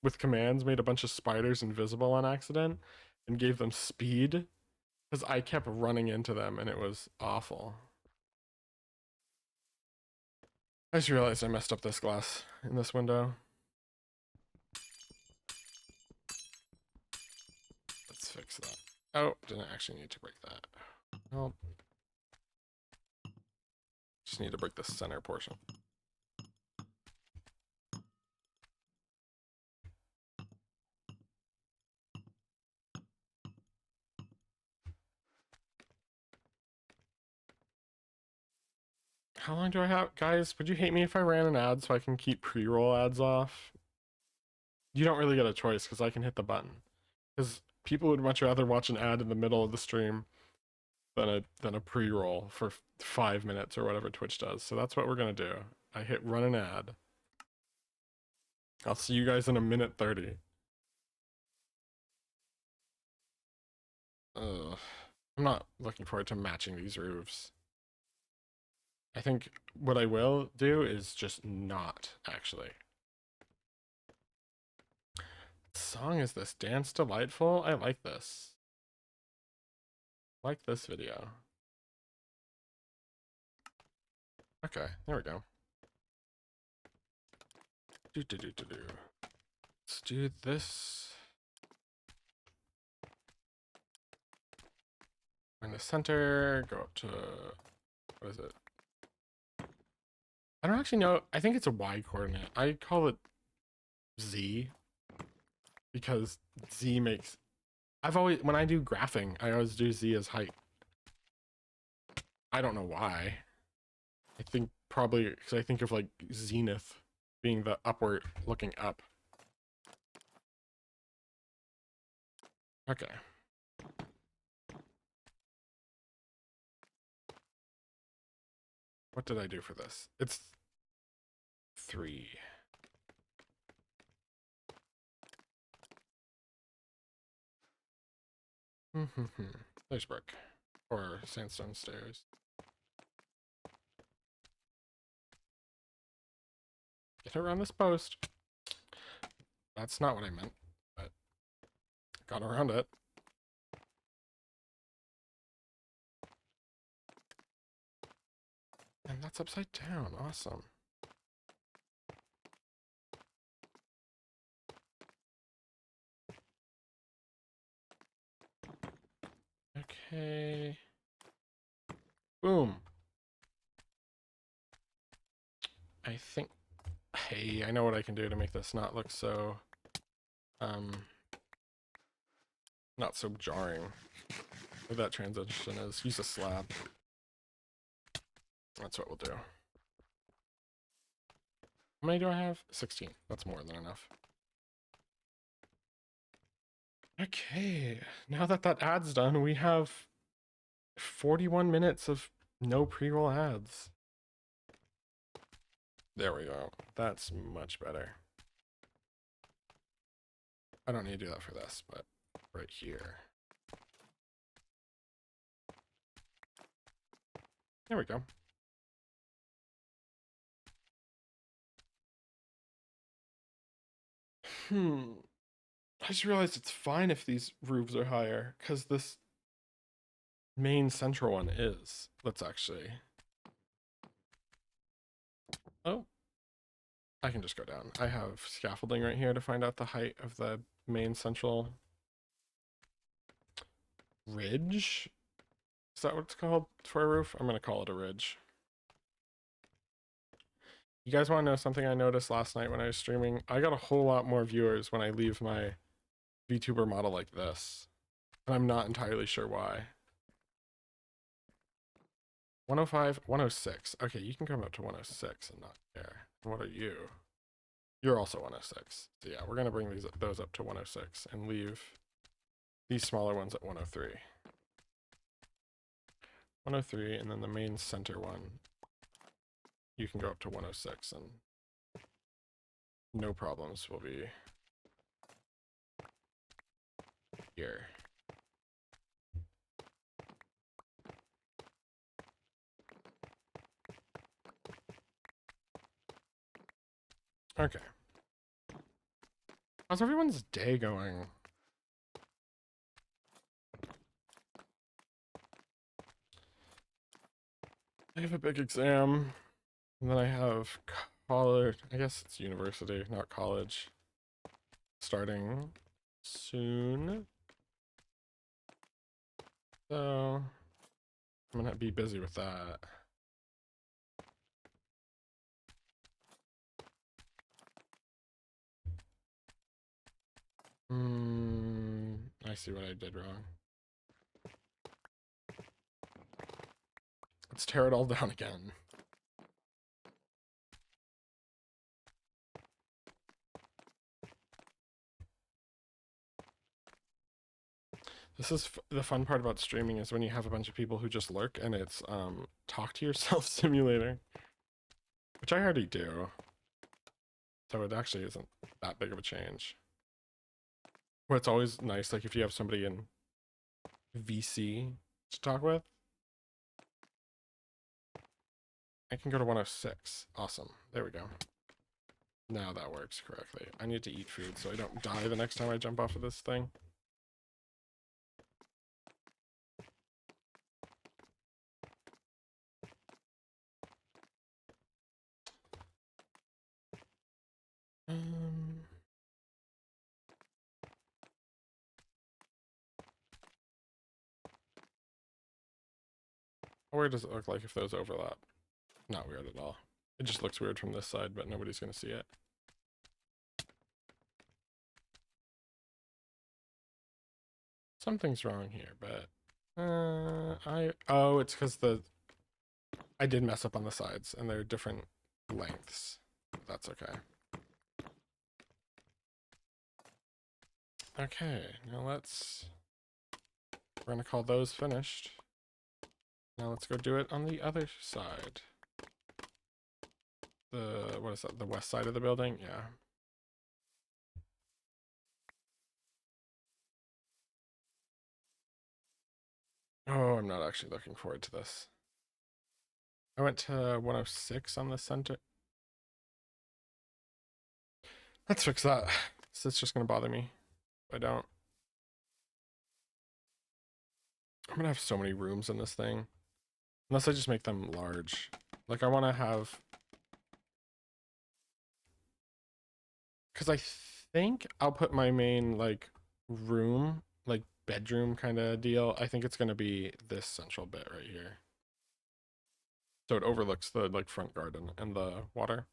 with commands, made a bunch of spiders invisible on accident and gave them speed because I kept running into them and it was awful. I just realized I messed up this glass in this window. Let's fix that. Oh, didn't actually need to break that. Well, just need to break the center portion. how long do I have? Guys, would you hate me if I ran an ad so I can keep pre-roll ads off? You don't really get a choice because I can hit the button. Because people would much rather watch an ad in the middle of the stream than a pre-roll for 5 minutes or whatever Twitch does. So that's what we're gonna do. I hit run an ad. I'll see you guys in a minute 30. Ugh. I'm not looking forward to matching these roofs. I think what I will do is just not, actually. What song is this? Dance Delightful? I like this. I like this video. Okay, there we go. Let's do this. In the center, go up to, what is it? I don't actually know. I think it's a Y coordinate. I call it Z because Z makes, when I do graphing, I always do Z as height. I don't know why. I think probably because I think of like zenith being the upward looking up. Okay. What did I do for this? It's 3. There's brick. Or sandstone stairs. Get around this post. That's not what I meant, but got around it. And that's upside down. Awesome. Okay. Boom. I think, hey, I know what I can do to make this not look so, not so jarring. What that transition is, use a slab. That's what we'll do. How many do I have? 16. That's more than enough. Okay, now that that ad's done, we have 41 minutes of no pre-roll ads. There we go. That's much better. I don't need to do that for this, but right here. There we go. I just realized it's fine if these roofs are higher, because this main central one is. Let's actually... Oh. I can just go down. I have scaffolding right here to find out the height of the main central ridge. Is that what it's called for a roof? I'm going to call it a ridge. You guys want to know something I noticed last night when I was streaming? I got a whole lot more viewers when I leave my VTuber model like this. And I'm not entirely sure why. 105, 106. Okay, you can come up to 106 and not care. What are you? You're also 106. So yeah, we're going to bring those up to 106 and leave these smaller ones at 103. 103, and then the main center one, you can go up to 106 and no problems will be here. Okay. How's everyone's day going? I have a big exam, and then I have college, I guess it's university, not college, starting soon. So I'm gonna be busy with that. I see what I did wrong. Let's tear it all down again. This is the fun part about streaming is when you have a bunch of people who just lurk and it's talk to yourself simulator, which I already do. So it actually isn't that big of a change. But it's always nice, like if you have somebody in VC to talk with. I can go to 106. Awesome. There we go. Now that works correctly. I need to eat food so I don't die the next time I jump off of this thing. How weird does it look like if those overlap? Not weird at all. It just looks weird from this side, but nobody's going to see it. Something's wrong here, but oh, it's because I did mess up on the sides and they're different lengths. That's okay. Okay, now we're gonna call those finished. Now let's go do it on the other side. What is that? The west side of the building? Yeah. Oh, I'm not actually looking forward to this. I went to 106 on the center. Let's fix that. So it's just gonna bother me if I don't. I'm gonna have so many rooms in this thing. Unless I just make them large. Like I wanna have, because I think I'll put my main like room, like bedroom kind of deal. I think it's gonna be this central bit right here. So it overlooks the like front garden and the water.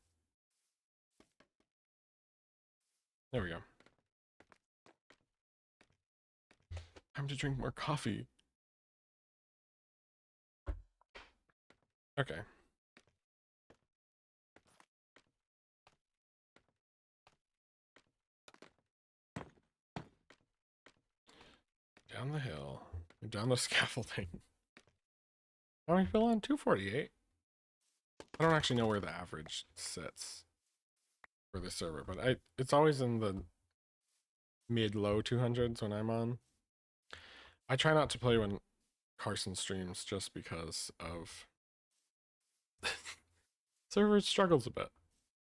There we go. Time to drink more coffee. Okay. Down the hill. Down the scaffolding. How many people on? 248. I don't actually know where the average sits for the server, but it's always in the mid-low 200s when I'm on. I try not to play when Carson streams just because of server struggles a bit.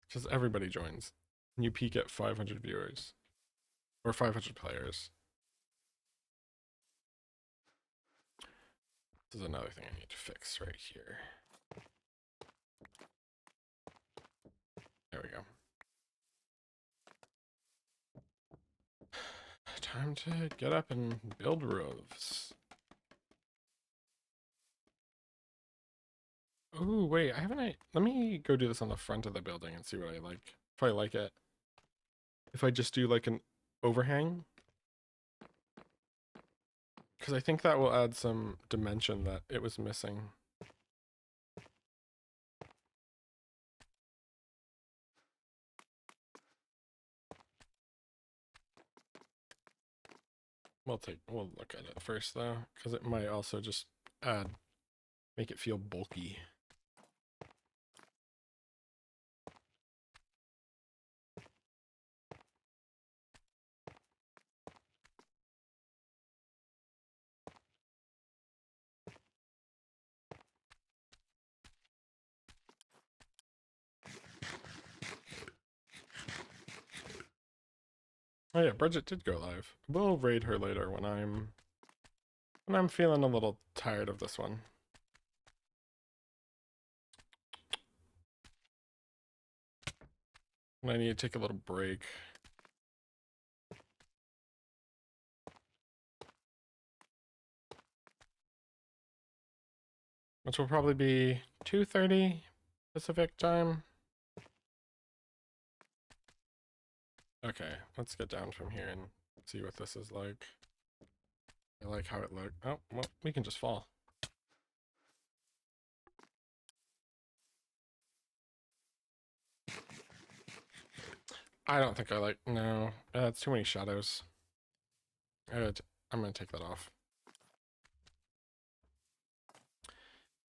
Because everybody joins. And you peak at 500 viewers. Or 500 players. This is another thing I need to fix right here. There we go. Time to get up and build roofs. Ooh, wait, let me go do this on the front of the building and see what I like. If I like it. If I just do like an overhang. Because I think that will add some dimension that it was missing. We'll look at it first though, because it might also just make it feel bulky. Oh yeah, Bridget did go live. We'll raid her later when I'm feeling a little tired of this one. And I need to take a little break. Which will probably be 2:30 Pacific time. Okay, let's get down from here and see what this is like. I like how it looked. Oh, well, we can just fall. I don't think I like, no, that's too many shadows. I'm gonna take that off.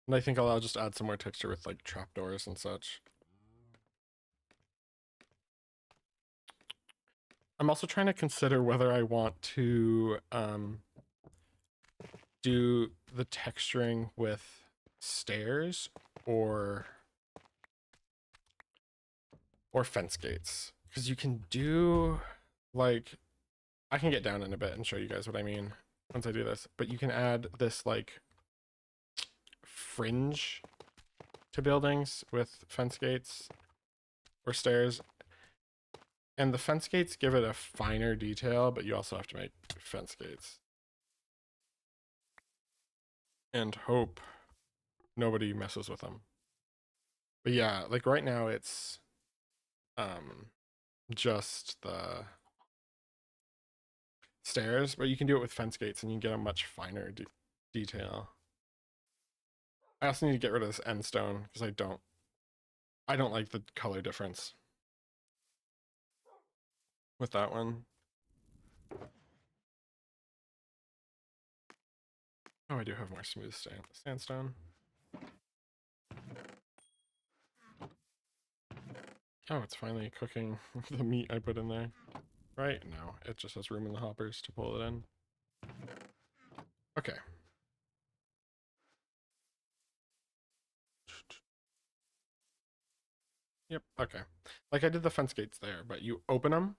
And I think I'll just add some more texture with like trapdoors and such. I'm also trying to consider whether I want to do the texturing with stairs or fence gates, because you can do like, I can get down in a bit and show you guys what I mean once I do this, but you can add this like fringe to buildings with fence gates or stairs, and the fence gates give it a finer detail, but you also have to make fence gates and hope nobody messes with them. But yeah, like right now it's just the stairs, but you can do it with fence gates and you can get a much finer detail. I also need to get rid of this end stone because I don't like the color difference with that one. Oh, I do have more smooth sandstone. Oh, it's finally cooking the meat I put in there. Right? No, it just has room in the hoppers to pull it in. Okay. Yep, okay. Like I did the fence gates there, but you open them,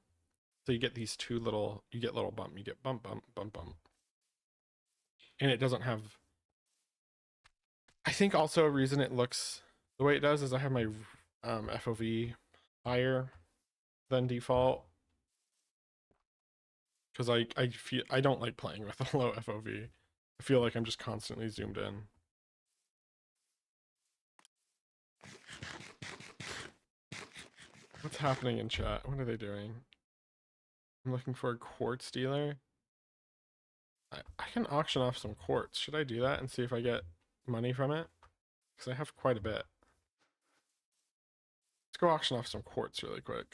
so you get these two little, you get little bump, you get bump, bump, bump, bump. And it doesn't have, I think also a reason it looks the way it does is I have my FOV higher than default. Because I feel, I don't like playing with a low FOV. I feel like I'm just constantly zoomed in. What's happening in chat? What are they doing? I'm looking for a quartz dealer. I can auction off some quartz. Should I do that and see if I get money from it? Because I have quite a bit. Let's go auction off some quartz really quick.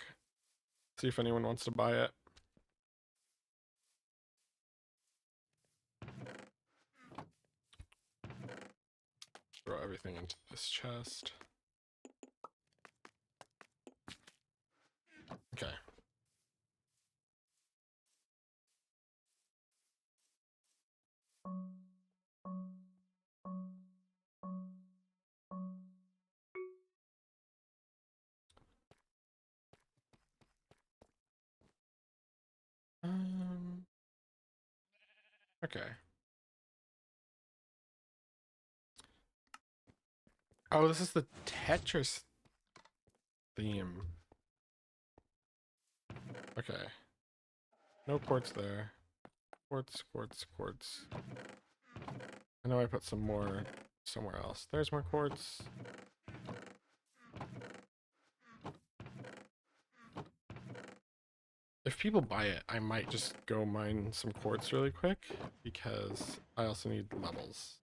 See if anyone wants to buy it. Throw everything into this chest. Okay. Okay. Oh, this is the Tetris theme. Okay. No quartz there. Quartz, quartz, quartz. I know I put some more somewhere else. There's more quartz. If people buy it, I might just go mine some quartz really quick because I also need levels.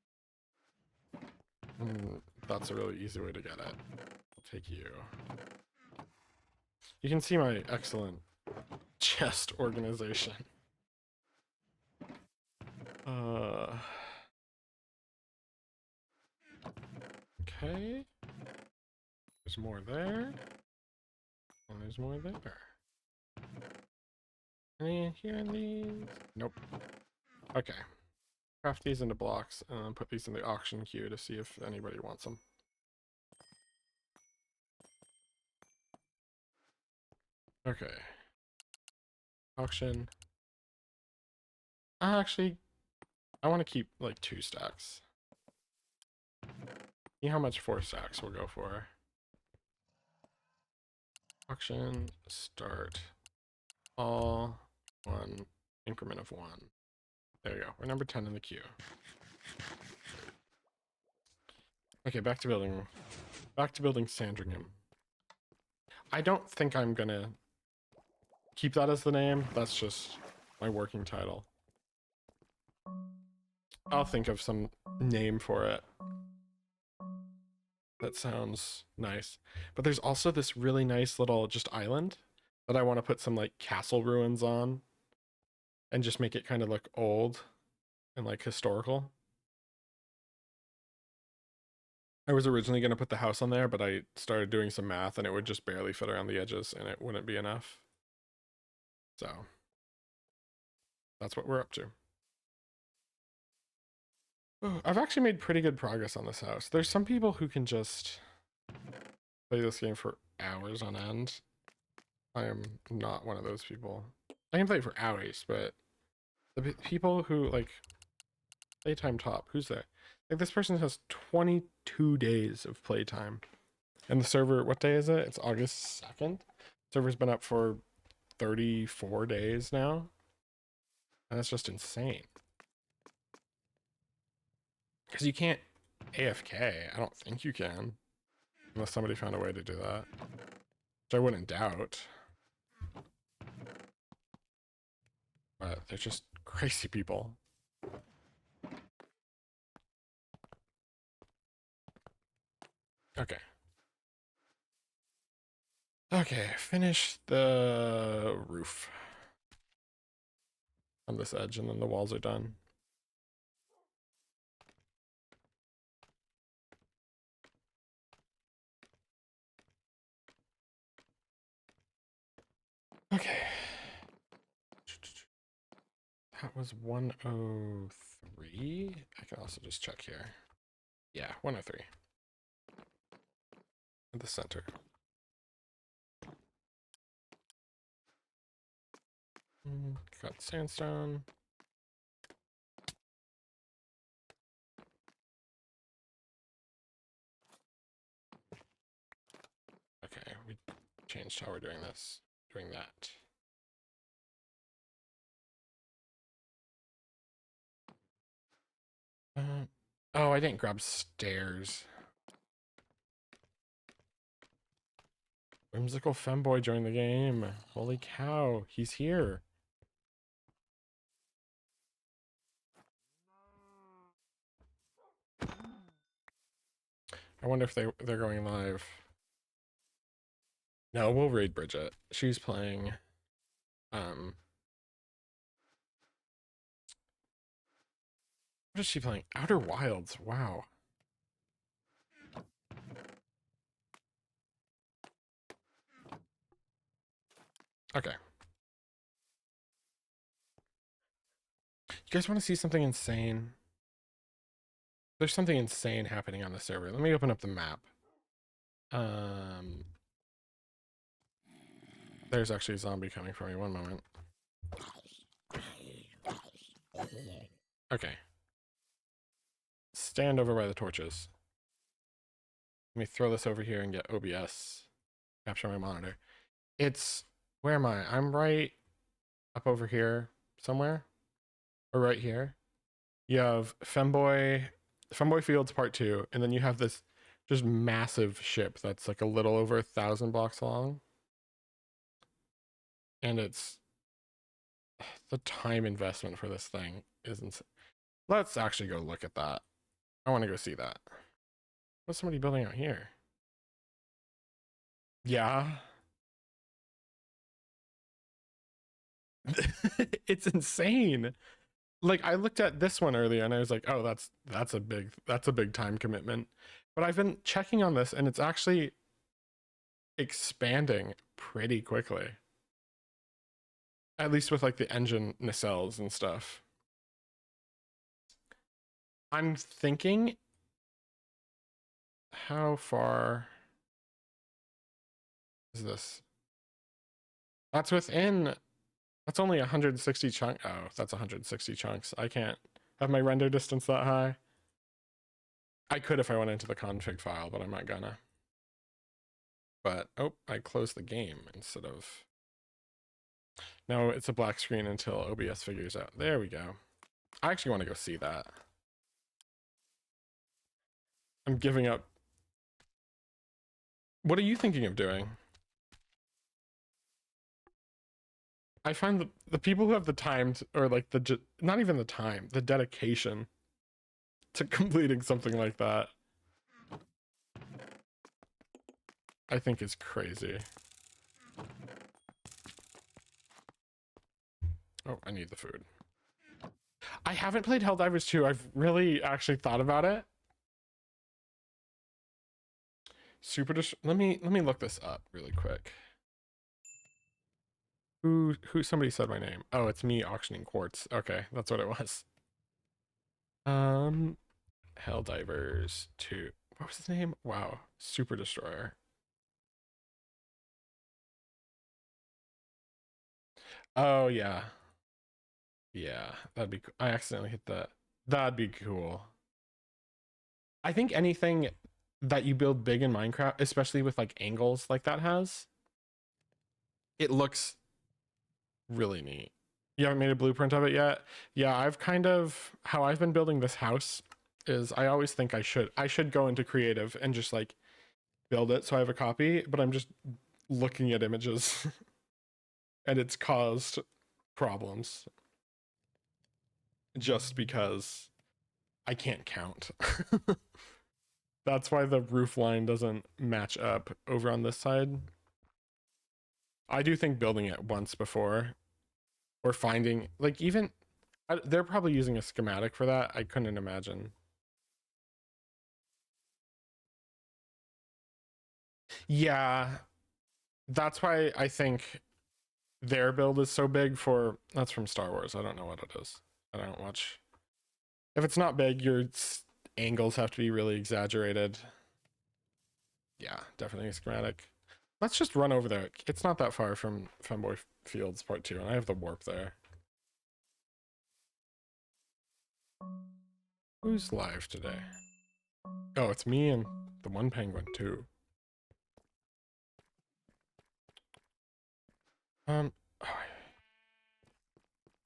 And that's a really easy way to get it. I'll take you. You can see my excellent chest organization. Okay. There's more there. And there's more there. Any here in these? Nope. Okay. Craft these into blocks and then put these in the auction queue to see if anybody wants them. Okay. Auction. Actually, I want to keep like 2 stacks. See how much 4 stacks will go for. Auction, start, all, 1, increment of 1. There you go. We're number 10 in the queue. Okay, back to building Sandringham. I don't think I'm gonna keep that as the name. That's just my working title. I'll think of some name for it that sounds nice. But there's also this really nice little just island that I want to put some like castle ruins on. and just make it kind of look old and like historical. I was originally going to put the house on there, but I started doing some math and it would just barely fit around the edges and it wouldn't be enough. So that's what we're up to. Oh, I've actually made pretty good progress on this house. There's some people who can just play this game for hours on end. I am not one of those people. I can play for hours, but the people who like playtime top, who's that? Like this person has 22 days of playtime. And the server, what day is it? It's August 2nd. Server's been up for 34 days now. And that's just insane. Because you can't AFK. I don't think you can. Unless somebody found a way to do that. Which I wouldn't doubt. But they're just crazy people. Okay. Okay, finish the roof on this edge and then the walls are done. Okay. That was 103. I can also just check here. Yeah, 103. At the center. Got sandstone. Okay, we changed how we're doing this. Doing that. Oh, I didn't grab stairs. Whimsical femboy joined the game. Holy cow, he's here. I wonder if they're going live. No, we'll raid Bridget. She's playing what is she playing? Outer Wilds. Wow. Okay. You guys want to see something insane? There's something insane happening on the server. Let me open up the map. There's actually a zombie coming for me. One moment. Okay. Stand over by the torches. Let me throw this over here and get OBS. Capture my monitor. It's... Where am I? I'm right up over here somewhere. Or right here. You have Femboy Fields Part 2, and then you have this just massive ship that's like a little over 1,000 blocks long. And it's... The time investment for this thing is insane. Let's actually go look at that. I want to go see that. What's somebody building out here? Yeah. It's insane. Like I looked at this one earlier and I was like, oh, that's a big time commitment. But I've been checking on this and it's actually expanding pretty quickly. At least with like the engine nacelles and stuff. I'm thinking how far is this? That's within, that's only 160 chunks. Oh, that's 160 chunks. I can't have my render distance that high. I could if I went into the config file, but I'm not gonna. But, oh, I closed the game instead of... No, it's a black screen until OBS figures out. There we go. I actually want to go see that. I'm giving up. What are you thinking of doing? I find the people who have the time to, or like not even the time, the dedication to completing something like that, I think is crazy. Oh, I need the food. I haven't played Helldivers 2. I've really actually thought about it. Let me look this up really quick. Who somebody said my name? Oh, it's me auctioning quartz. Okay, that's what it was. Helldivers 2. What was his name? Wow. Super Destroyer. Oh yeah. Yeah, that'd be I accidentally hit that. That'd be cool. I think anything that you build big in Minecraft, especially with like angles like that has, it looks really neat. You haven't made a blueprint of it yet? Yeah, I've kind of how I've been building this house is I always think I should go into creative and just like build it so I have a copy, but I'm just looking at images and it's caused problems just because I can't count. That's why the roof line doesn't match up over on this side. I do think building it once before or finding like even they're probably using a schematic for that. I couldn't imagine. Yeah, that's why I think their build is so big for that's from Star Wars. I don't know what it is. I don't watch. If it's not big, your angles have to be really exaggerated. Yeah, definitely a schematic. Let's just run over there. It's not that far from Femboy Fields Part 2, and I have the warp there. Who's live today? Oh, it's me and the one penguin, too. Um,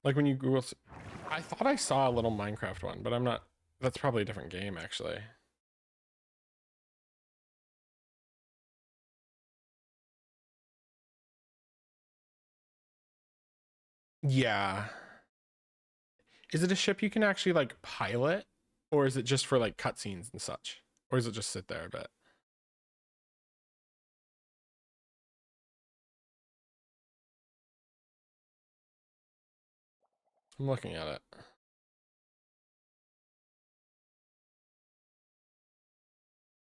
like when you Google, I thought I saw a little Minecraft one, but I'm not. That's probably a different game, actually. Yeah. Is it a ship you can actually like pilot, or is it just for like cutscenes and such, or does it just sit there a bit? I'm looking at it.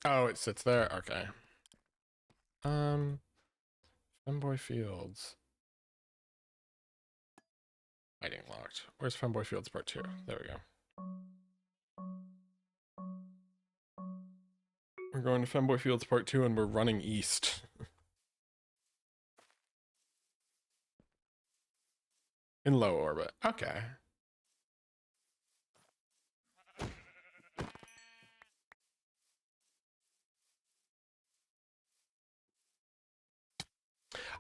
Oh, it sits there. Okay. Um, Femboy Fields. Hiding locked. Where's Femboy Fields Part 2? There we go. We're going to Femboy Fields Part 2 and we're running east. In low orbit. Okay.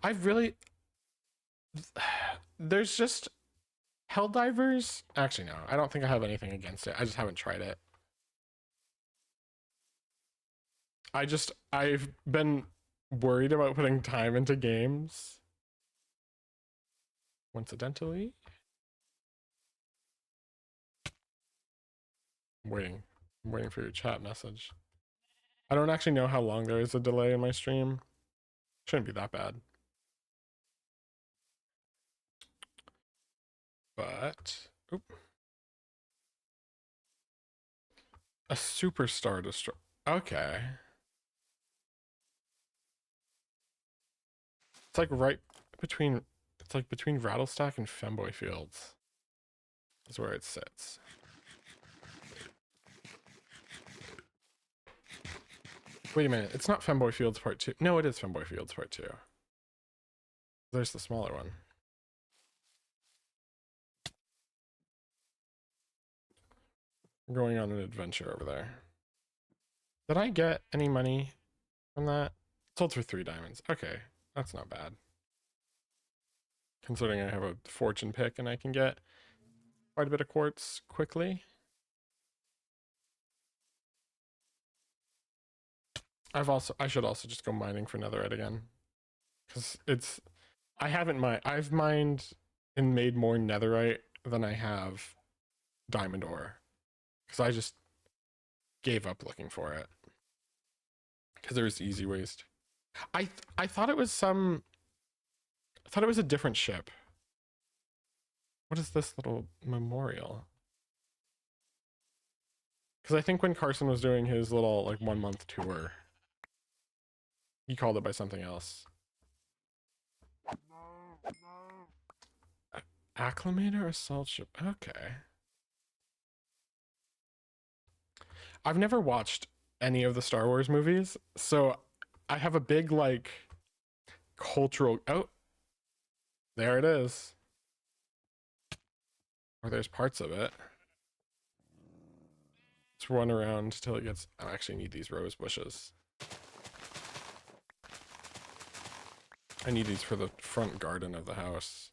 I've really there's just Helldivers. Actually, no. I don't think I have anything against it. I just haven't tried it. I've been worried about putting time into games. Coincidentally, I'm waiting. I'm waiting for your chat message. I don't actually know how long there is a delay in my stream. Shouldn't be that bad. But oop, a superstar destroy. Okay, it's like right between. It's like between Rattlestack and Femboy Fields. Is where it sits. Wait a minute. It's not Femboy Fields Part 2. No, it is Femboy Fields Part 2. There's the smaller one. I'm going on an adventure over there. Did I get any money from that? Sold for 3 diamonds. Okay, that's not bad. Considering I have a fortune pick and I can get quite a bit of quartz quickly. I should also just go mining for netherite again. Because I've mined and made more netherite than I have diamond ore. Because I just gave up looking for it. Because there was easy ways. I thought it was some. I thought it was a different ship. What is this little memorial? Because I think when Carson was doing his little like 1 month tour, he called it by something else. Acclimator assault ship. Okay. I've never watched any of the Star Wars movies, so I have a big like cultural. Oh, there it is. Or there's parts of it. Let's run around till it gets. I actually need these rose bushes. I need these for the front garden of the house.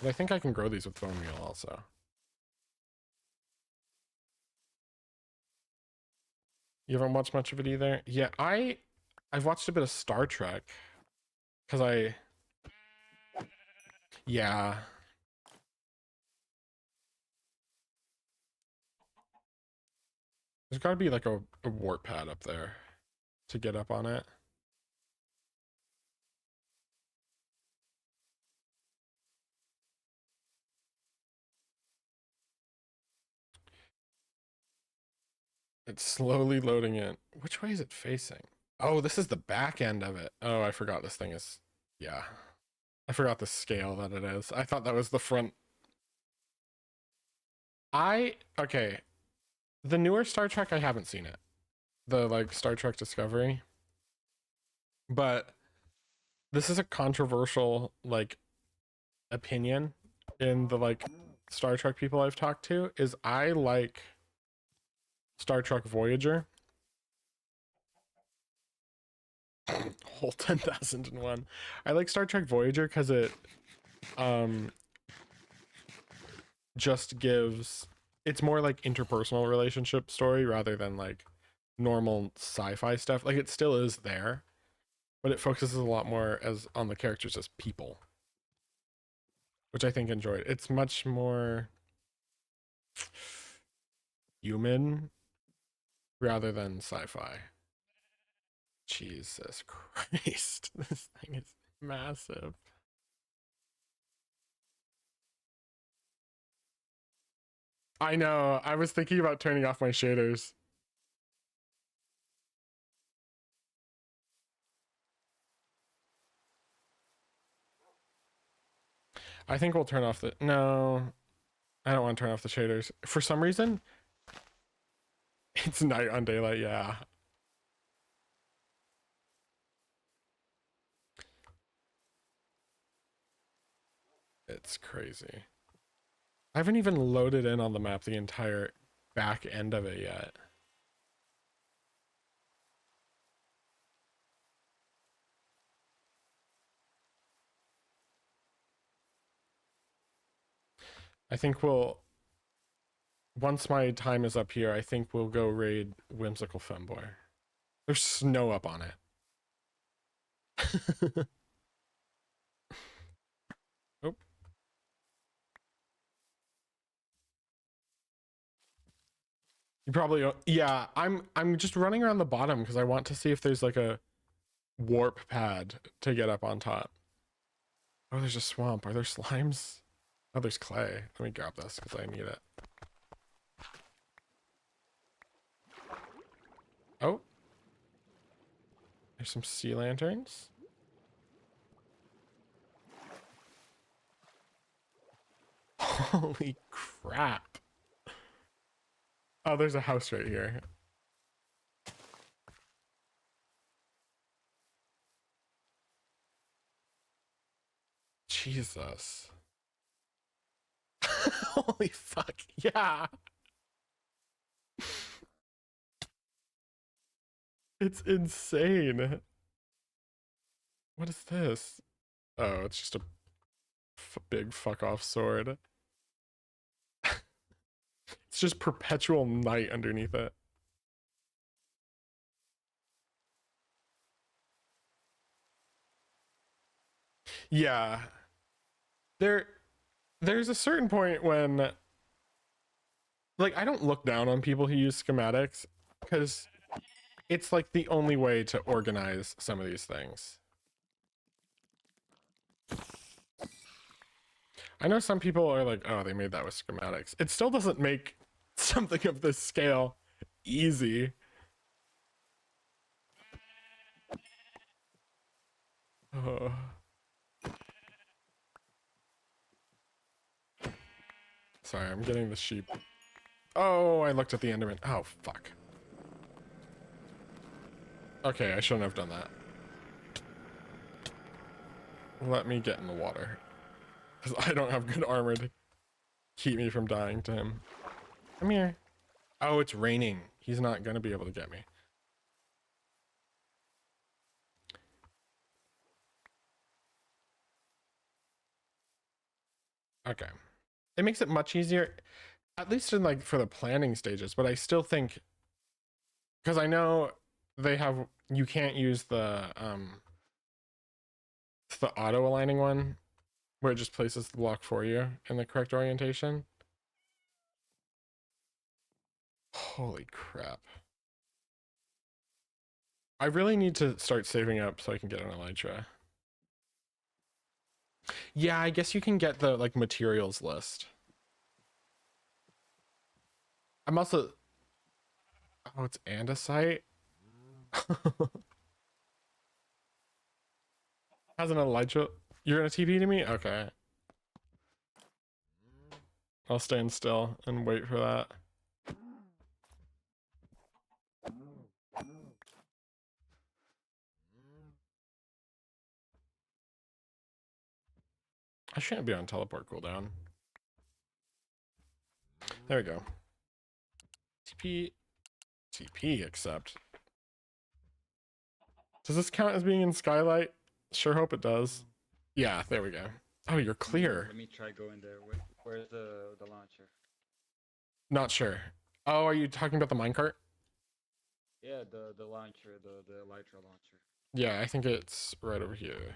But I think I can grow these with bone meal also. You haven't watched much of it either? Yeah, I've watched a bit of Star Trek. Because yeah. There's gotta be like a warp pad up there to get up on it. It's slowly loading in. Which way is it facing? Oh, this is the back end of it. Oh, I forgot this thing is, yeah. I forgot the scale that it is. I thought that was the front. Okay. The newer Star Trek, I haven't seen it. The like Star Trek Discovery. But this is a controversial like opinion in the like Star Trek people I've talked to is I like Star Trek Voyager. Whole 10,001. I like Star Trek Voyager because it just gives it's more like interpersonal relationship story rather than like normal sci-fi stuff. Like it still is there, but it focuses a lot more as on the characters as people, which I think enjoyed. It's much more human rather than sci-fi. Jesus Christ. This thing is massive. I know. I was thinking about turning off my shaders. I think we'll turn off the. No, I don't want to turn off the shaders. For some reason, it's night on daylight. Yeah. It's crazy. I haven't even loaded in on the map the entire back end of it yet. I think once my time is up here, I think we'll go raid Whimsical Femboy. There's snow up on it. Oh. You probably, yeah, I'm just running around the bottom because I want to see if there's like a warp pad to get up on top. Oh, there's a swamp. Are there slimes? Oh, there's clay. Let me grab this because I need it. Oh. There's some sea lanterns. Holy crap. Oh, there's a house right here. Jesus. Holy fuck. Yeah. It's insane. What is this? Oh, it's just a big fuck off sword. It's just perpetual night underneath it. Yeah. There there's a certain point when like I don't look down on people who use schematics because it's like the only way to organize some of these things. I know some people are like, oh, they made that with schematics. It still doesn't make something of this scale easy. Oh. Sorry, I'm getting the sheep. Oh, I looked at the Enderman. Oh, fuck. Okay, I shouldn't have done that. Let me get in the water. Because I don't have good armor to keep me from dying to him. Come here. Oh, it's raining. He's not going to be able to get me. Okay. It makes it much easier, at least in like for the planning stages, but I still think, because I know they have, you can't use the auto aligning one where it just places the block for you in the correct orientation. Holy crap. I really need to start saving up so I can get an elytra. Yeah, I guess you can get the like materials list. I'm also, oh, it's andesite. Has an elytra. You're gonna TP to me? Okay. I'll stand still and wait for that. I shouldn't be on teleport cooldown. There we go. TP. TP, accept. Does this count as being in Skylight? Sure hope it does. Yeah, there we go. Oh, you're clear. Let me try going there. Where's the launcher? Not sure. Oh, are you talking about the minecart? Yeah, the launcher, the elytra launcher. Yeah, I think it's right over here.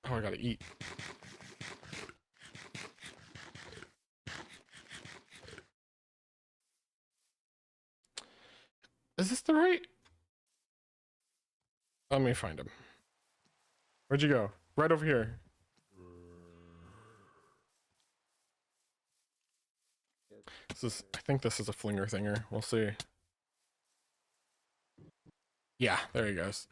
Oh, I gotta eat. Is this the right? Let me find him. Where'd you go? Right over here. This is, I think this is a flinger thinger. We'll see. Yeah, there he goes.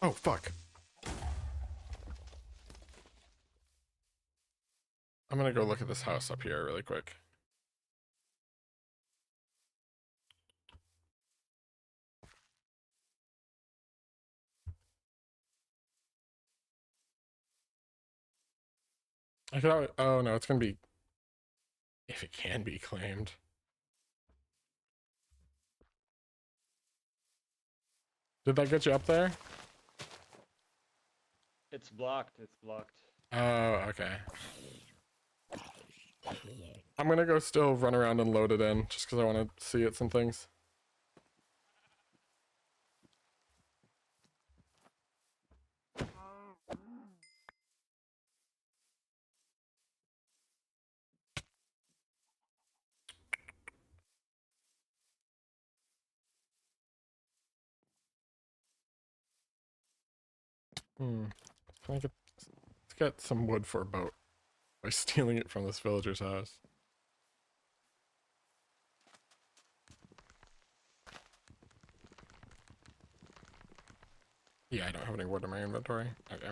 Oh, fuck. I'm gonna go look at this house up here really quick. I could always, oh no, it's gonna be, if it can be claimed. Did that get you up there? It's blocked. It's blocked. Oh, okay. I'm gonna go still run around and load it in, just because I want to see it some things. Can I get, let's get some wood for a boat by stealing it from this villager's house. Yeah, I don't have any wood in my inventory. Okay.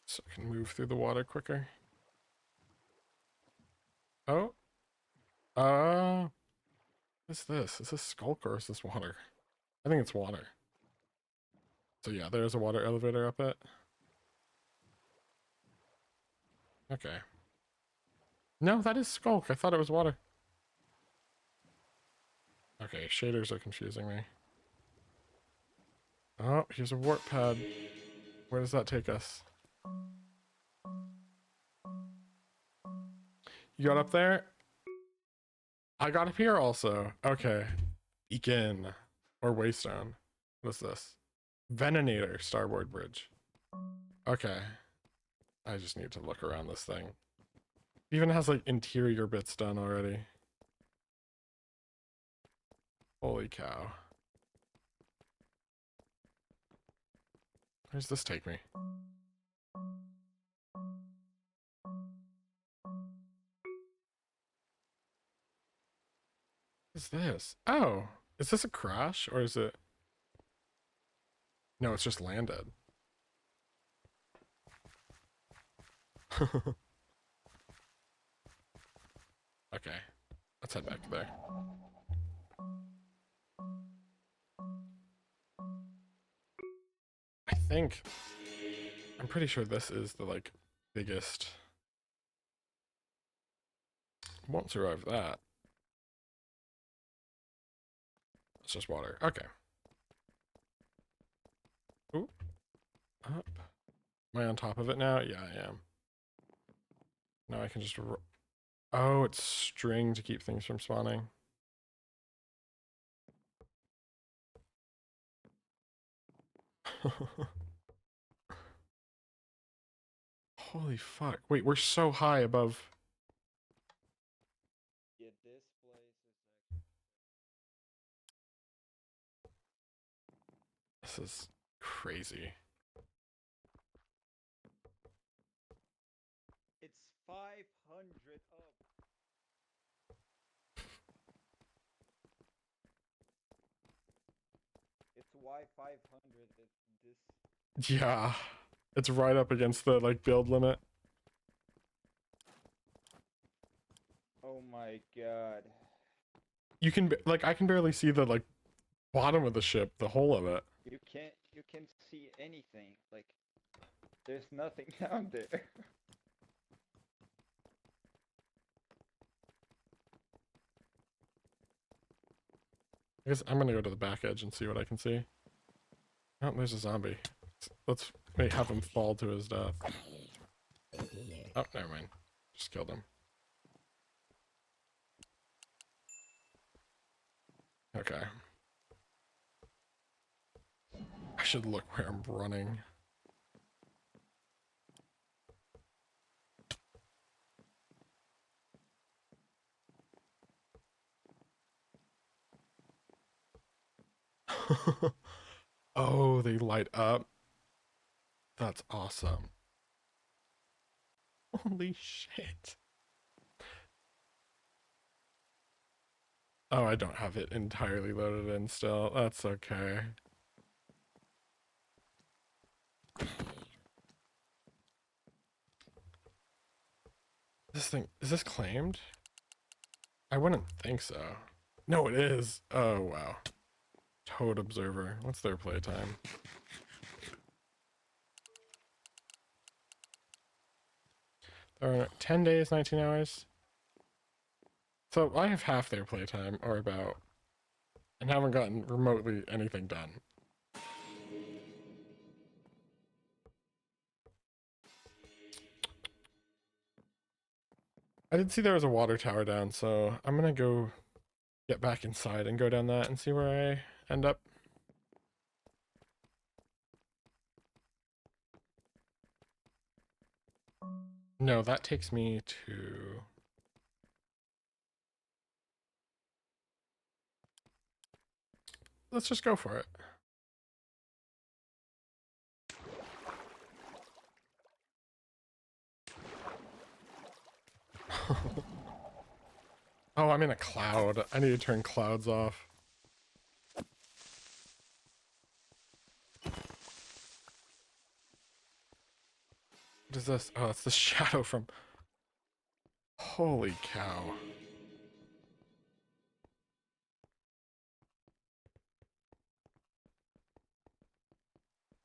So I can move through the water quicker. Oh. What's this? Is this skulk or is this water? I think it's water. So yeah, there's a water elevator up it. Okay. No, that is skulk. I thought it was water. Okay, shaders are confusing me. Oh, here's a warp pad. Where does that take us? You got up there? I got up here also. Okay. Beacon. Or Waystone. What's this? Venenator starboard bridge. Okay. I just need to look around this thing. It even has like interior bits done already. Holy cow. Where's this take me? What is this? Oh, is this a crash or is it? No, it's just landed. Okay, let's head back to there. I'm pretty sure this is the like biggest. Won't survive that. It's just water. Okay. Ooh. Up. Am I on top of it now? Yeah, I am. Now I can just. Oh, it's string to keep things from spawning. Holy fuck. Wait, we're so high above. Yeah, this place is This is crazy. it's 500 up. It's why 500. It's this. Yeah. It's right up against the like build limit. Oh my god. You can like I can barely see the like bottom of the ship, the whole of it. You can't see anything. Like there's nothing down there. I guess I'm gonna go to the back edge and see what I can see. Oh, there's a zombie. Let's wait, have him fall to his death. Oh, never mind. Just killed him. Okay. I should look where I'm running. Oh, they light up. That's awesome. Holy shit. Oh, I don't have it entirely loaded in still. That's okay. This thing, is this claimed? I wouldn't think so. No, it is. Oh, wow. Toad Observer. What's their playtime? There are 10 days, 19 hours. So I have half their playtime, or about, and haven't gotten remotely anything done. I did see there was a water tower down, so I'm gonna go get back inside and go down that and see where I end up. No, that takes me to... Let's just go for it. Oh, I'm in a cloud. I need to turn clouds off. What is this? Oh, it's the shadow from... Holy cow.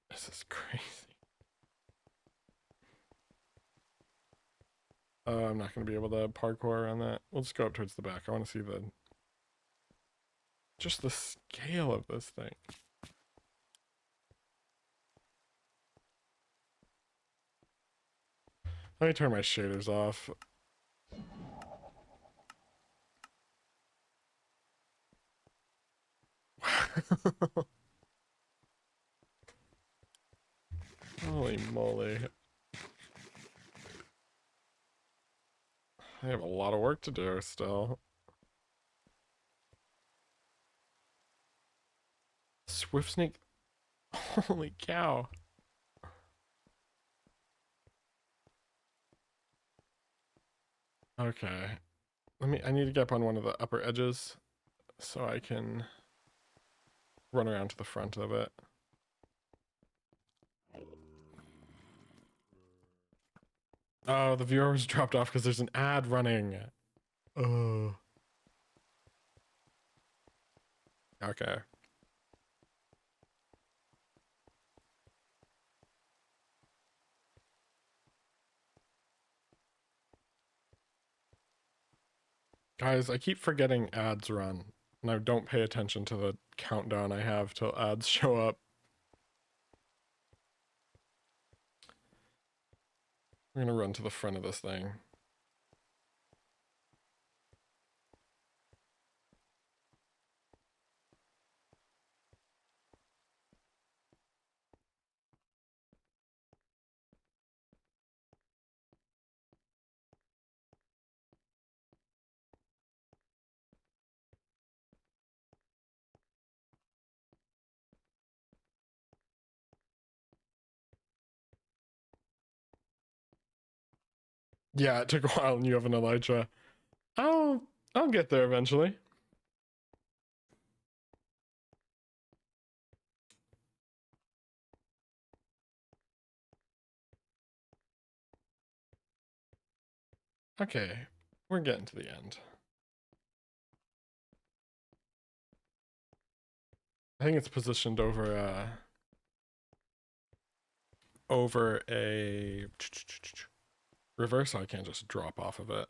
This is crazy. I'm not going to be able to parkour around that. We'll just go up towards the back. I want to see the... Just the scale of this thing. Let me turn my shaders off. Holy moly. I have a lot of work to do still. Swift snake. Holy cow. Okay. I need to get up on one of the upper edges so I can run around to the front of it. Oh, the viewers dropped off because there's an ad running. Oh. Okay. Guys, I keep forgetting ads run, and I don't pay attention to the countdown I have till ads show up. We're gonna run to the front of this thing. Yeah, it took a while and you have an Elytra. I'll get there eventually. Okay, we're getting to the end. I think it's positioned over a reverse, so I can't just drop off of it.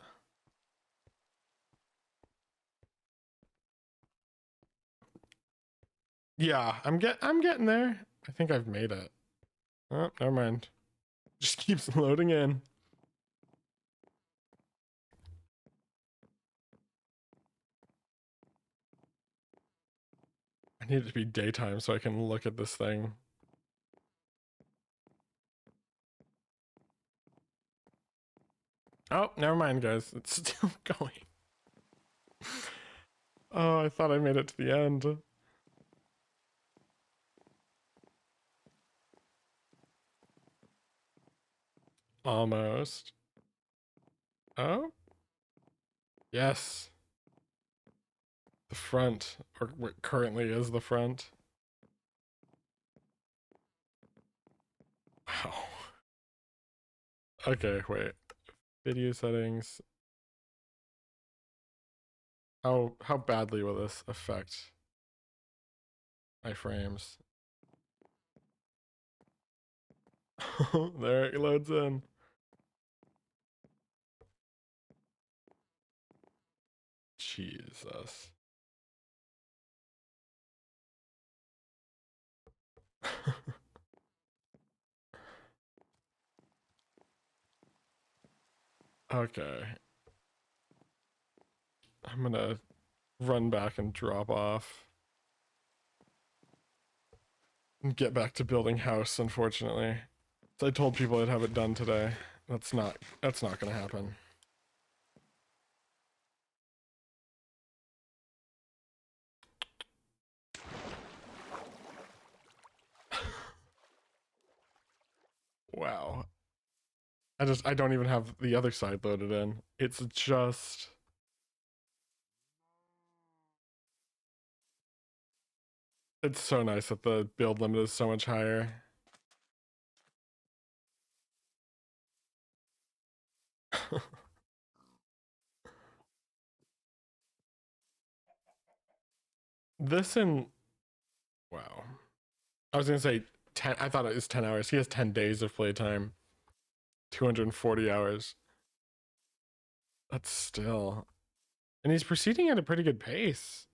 Yeah, I'm getting there. I think I've made it. Oh, never mind. Just keeps loading in. I need it to be daytime so I can look at this thing. Oh, never mind, guys. It's still going. Oh, I thought I made it to the end. Almost. Oh? Yes. The front, or what currently is the front. Wow. Okay, wait. Video settings. How badly will this affect my frames? There it loads in. Jesus. Okay. I'm gonna run back and drop off. And get back to building house, unfortunately. So I told people I'd have it done today. That's not gonna happen. Wow. I don't even have the other side loaded in. It's just it's so nice that the build limit is so much higher. This in wow. I was gonna say 10. I thought it was 10 hours. He has 10 days of playtime. 240 hours. That's still. And he's proceeding at a pretty good pace.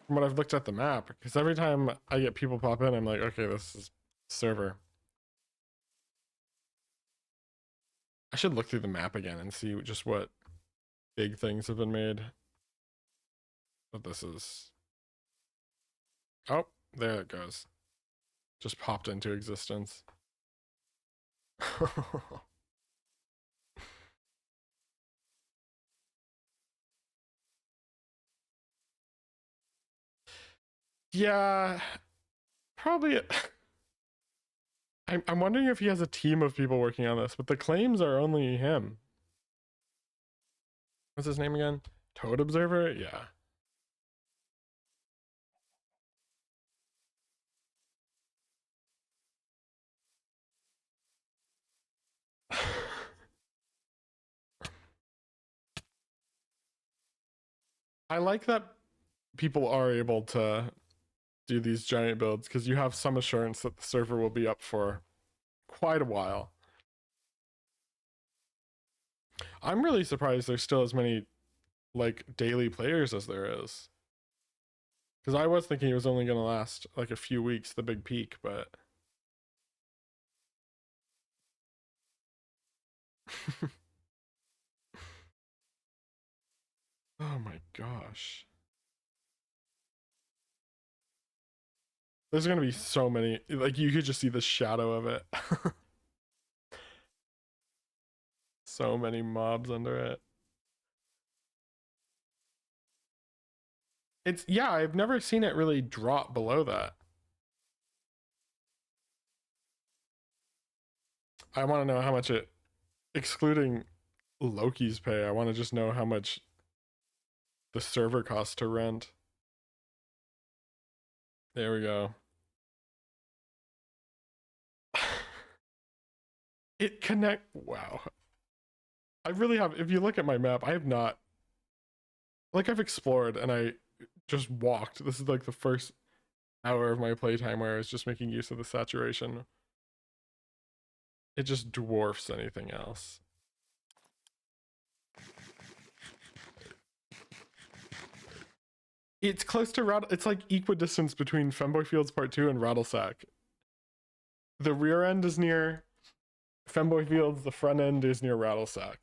From what I've looked at the map, because every time I get people pop in, I'm like, okay, this is server. I should look through the map again and see just what big things have been made. But this is... Oh, there it goes. Just popped into existence. Yeah, probably. I'm wondering if he has a team of people working on this, but the claims are only him. What's his name again? Toad Observer? Yeah. I like that people are able to do these giant builds because you have some assurance that the server will be up for quite a while. I'm really surprised there's still as many like daily players as there is. Because I was thinking it was only going to last like a few weeks, the big peak, but. Oh my gosh. There's going to be so many. Like, you could just see the shadow of it. So many mobs under it. It's, yeah, I've never seen it really drop below that. I want to know how much it, excluding Loki's pay, I want to just know how much the server costs to rent. There we go. It connect. Wow. I really have. If you look at my map, I have not. Like, I've explored and I just walked. This is like the first hour of my playtime where I was just making use of the saturation. It just dwarfs anything else. It's close to It's like equidistance between Femboy Fields Part 2 and Rattlesack. The rear end is near Femboy Fields, the front end is near Rattlesack.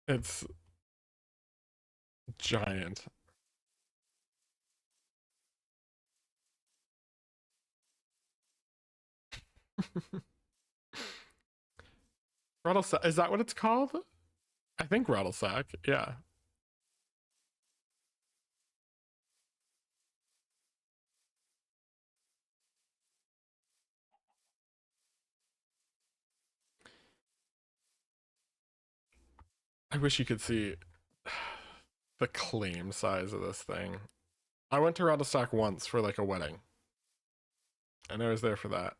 It's giant. Rattlesack, is that what it's called? I think Rattlesack, yeah. I wish you could see the claim size of this thing. I went to Rattlesack once for like a wedding, and I was there for that.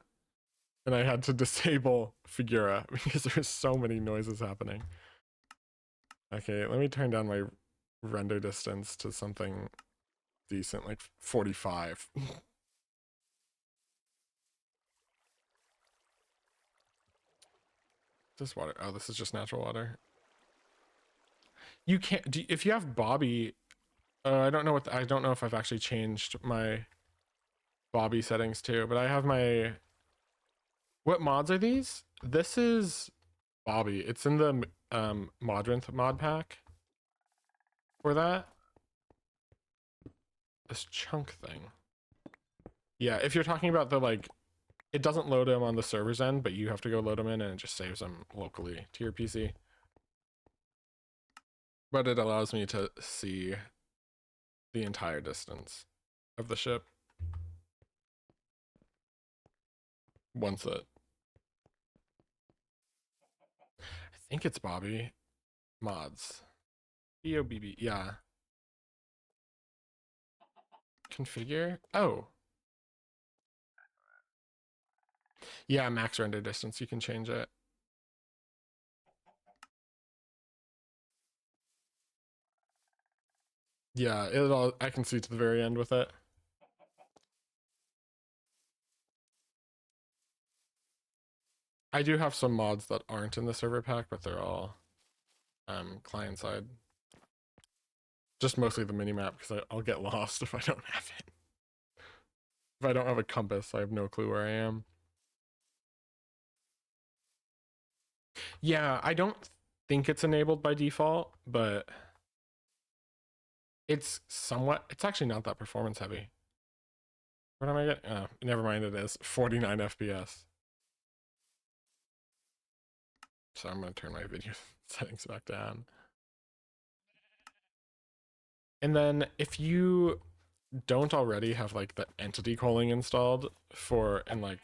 And I had to disable Figura because there's so many noises happening. Okay, let me turn down my render distance to something decent, like 45. This water. Oh, this is just natural water. You can't. If you have Bobby, I don't know what. I don't know if I've actually changed my Bobby settings too, but I have my. What mods are these? This is Bobby. It's in the Modrinth mod pack for that. This chunk thing. Yeah, if you're talking about the like, it doesn't load them on the server's end, but you have to go load them in and it just saves them locally to your PC. But it allows me to see the entire distance of the ship once it. I think it's Bobby mods. BOBB, yeah. Configure. Oh. Yeah, max render distance. You can change it. Yeah, I can see to the very end with it. I do have some mods that aren't in the server pack, but they're all client side. Just mostly the minimap because I'll get lost if I don't have it. If I don't have a compass, I have no clue where I am. Yeah, I don't think it's enabled by default, but it's actually not that performance heavy. What am I getting? Oh, never mind, it is 49 FPS. So I'm going to turn my video settings back down. And then if you don't already have like the entity calling installed and like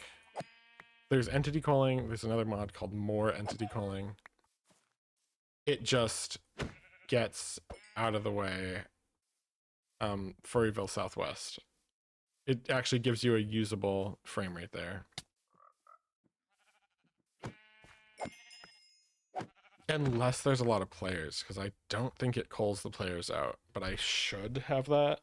there's entity calling, there's another mod called more entity calling. It just gets out of the way Furryville Southwest. It actually gives you a usable frame rate there. Unless there's a lot of players, because I don't think it calls the players out, but I should have that.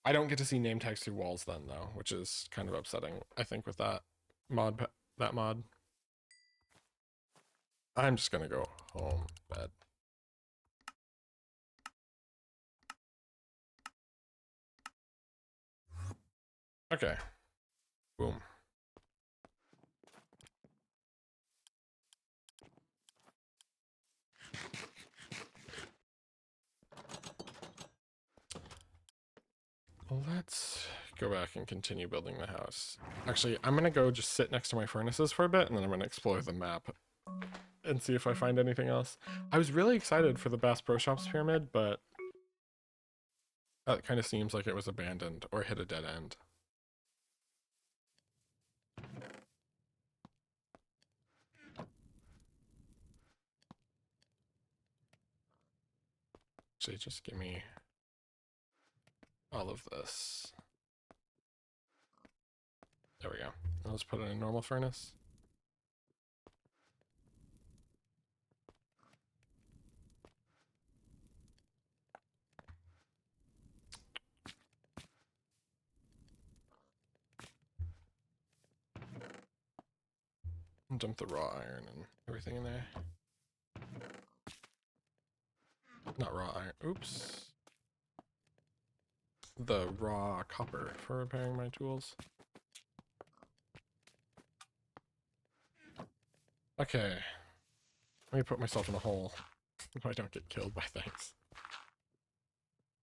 I don't get to see name tags through walls then, though, which is kind of upsetting, I think, with that mod. I'm just gonna go home, bed. Okay. Boom. Let's go back and continue building the house. Actually, I'm gonna go just sit next to my furnaces for a bit, and then I'm gonna explore the map and see if I find anything else. I was really excited for the Bass Pro Shops pyramid, but that kind of seems like it was abandoned or hit a dead end. Actually, just give me all of this. There we go. I'll just put it in a normal furnace. And dump the raw iron and everything in there. Not raw iron. Oops. The raw copper for repairing my tools. Okay. Let me put myself in a hole so I don't get killed by things.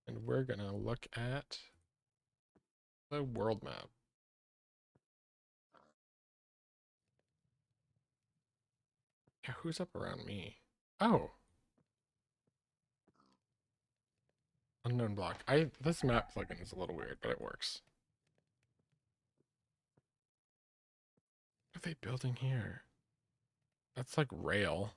And we're gonna look at the world map. Yeah, who's up around me? Oh. Unknown block. This map plugin is a little weird, but it works. What are they building here? That's like rail.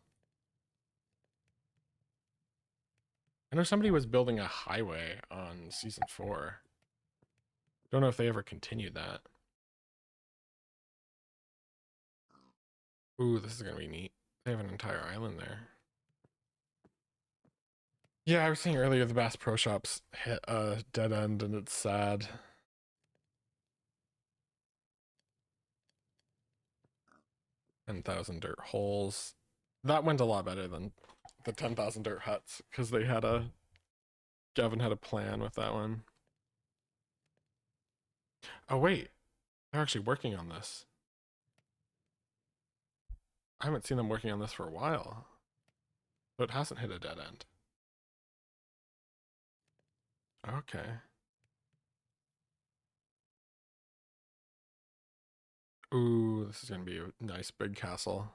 I know somebody was building a highway on season 4. Don't know if they ever continued that. Ooh, this is gonna be neat. They have an entire island there. Yeah, I was saying earlier the Bass Pro Shops hit a dead end and it's sad. 10,000 dirt holes. That went a lot better than the 10,000 dirt huts because Gavin had a plan with that one. Oh wait, they're actually working on this. I haven't seen them working on this for a while. So it hasn't hit a dead end. Okay. Ooh, this is gonna be a nice big castle.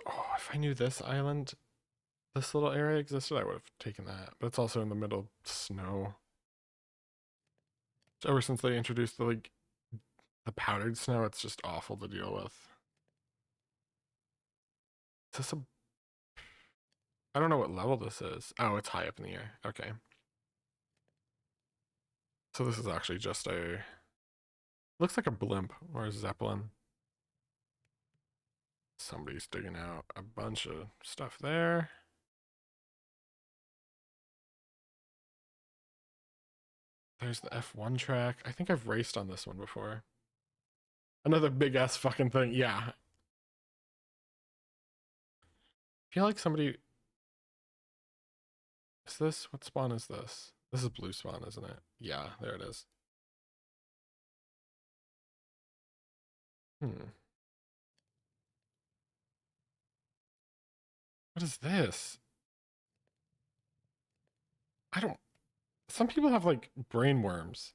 Oh, if I knew this little area existed, I would have taken that. But it's also in the middle of snow. Ever since they introduced the powdered snow, it's just awful to deal with. Is this I don't know what level this is. Oh, it's high up in the air. Okay. So this is actually just looks like a blimp or a zeppelin. Somebody's digging out a bunch of stuff there. There's the F1 track. I think I've raced on this one before. Another big ass fucking thing. Yeah. I feel like somebody. Is this? What spawn is this? This is blue spawn, isn't it? Yeah, there it is. Hmm. What is this? I don't. Some people have like brain worms.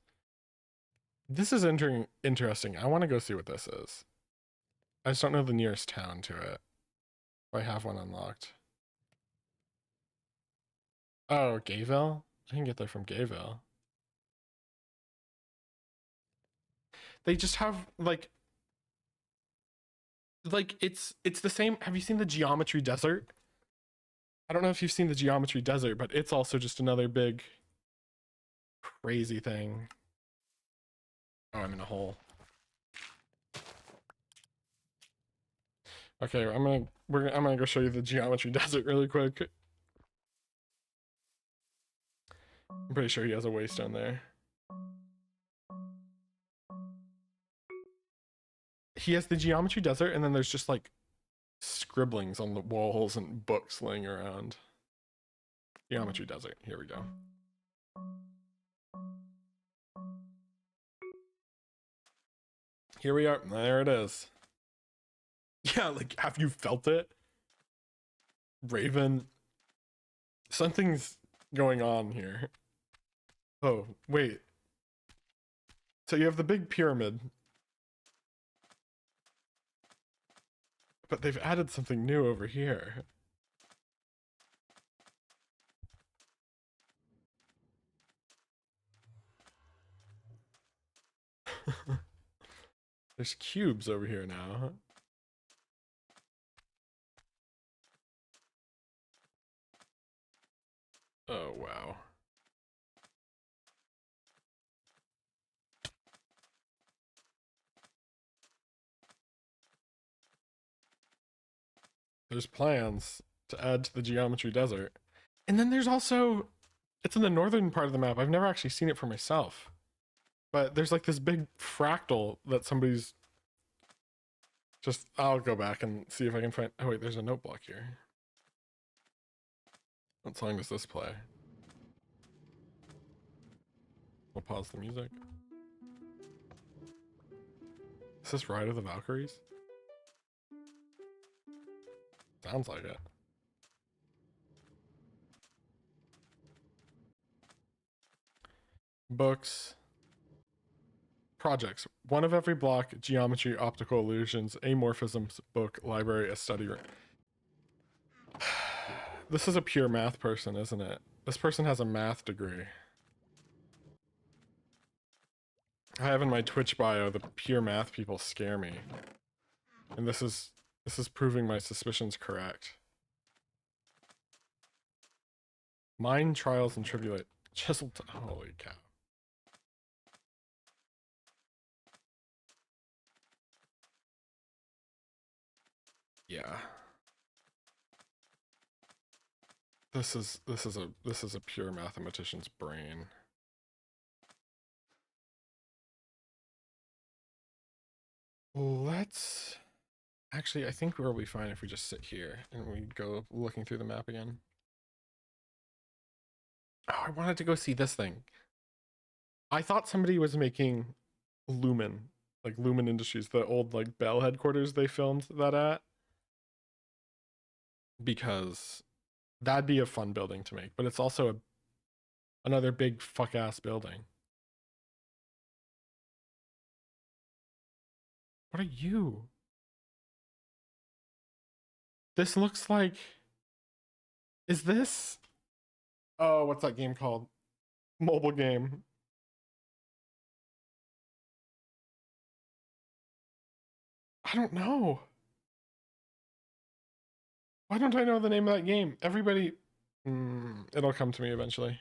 This is interesting. I want to go see what this is. I just don't know the nearest town to it. I have one unlocked. Oh, Gayville? I can get there from Gayville. They just have like it's the same. Have you seen the Geometry Desert? I don't know if you've seen the Geometry Desert, but it's also just another big crazy thing. Oh, I'm in a hole. Okay, I'm gonna go show you the Geometry Desert really quick. I'm pretty sure he has a waystone there. He has the Geometry Desert, and then there's just like scribblings on the walls and books laying around. Geometry Desert. Here we go. Here we are. There it is. Yeah, like, have you felt it? Raven. Something's going on here. Oh, wait. So you have the big pyramid. But they've added something new over here. There's cubes over here now. Oh, wow. There's plans to add to the Geometry Desert. And then there's also, it's in the northern part of the map. I've never actually seen it for myself. But there's like this big fractal that somebody's just, I'll go back and see if I can find, oh wait, there's a note block here. What song does this play? We'll pause the music. Is this Ride of the Valkyries? Sounds like it. Books. Projects. One of every block, geometry, optical illusions, amorphisms, book, library, a study room. This is a pure math person, isn't it? This person has a math degree. I have in my Twitch bio, the pure math people scare me. And this is proving my suspicions correct. Mind trials and tribulate. Chiseled. Holy cow. Yeah. This is a pure mathematician's brain. Let's actually, I think we'll be fine if we just sit here and we go looking through the map again. Oh, I wanted to go see this thing. I thought somebody was making Lumen, like Lumen Industries, the old like Bell headquarters they filmed that at. Because that'd be a fun building to make, but it's also another big fuck ass building. What are you? This looks like. Is this? Oh, what's that game called? Mobile game. I don't know. Why don't I know the name of that game? Everybody. It'll come to me eventually.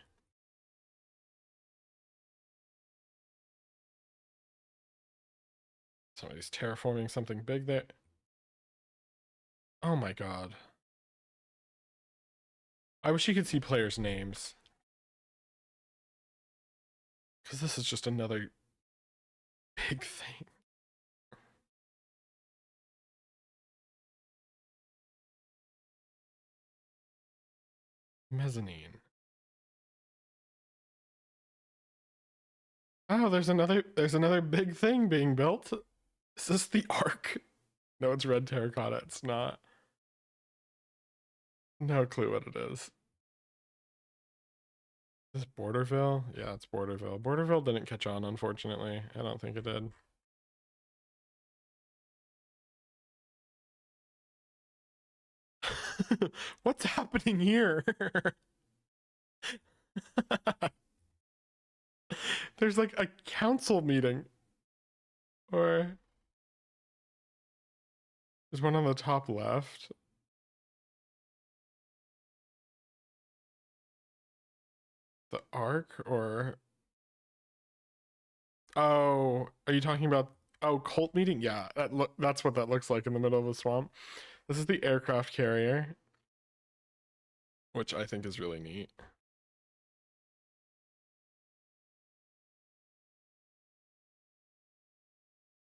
Somebody's terraforming something big there. Oh my god. I wish you could see players' names. Because this is just another big thing. Mezzanine. Oh, there's another big thing being built. Is this the Ark? No, it's red terracotta. It's not. No clue what it is. Is this Borderville? Yeah, it's Borderville. Borderville didn't catch on, unfortunately. I don't think it did. What's happening here? There's like a council meeting. Or there's one on the top left. The Ark or oh, are you talking about cult meeting? Yeah, that's what that looks like in the middle of a swamp. This is the aircraft carrier, which I think is really neat.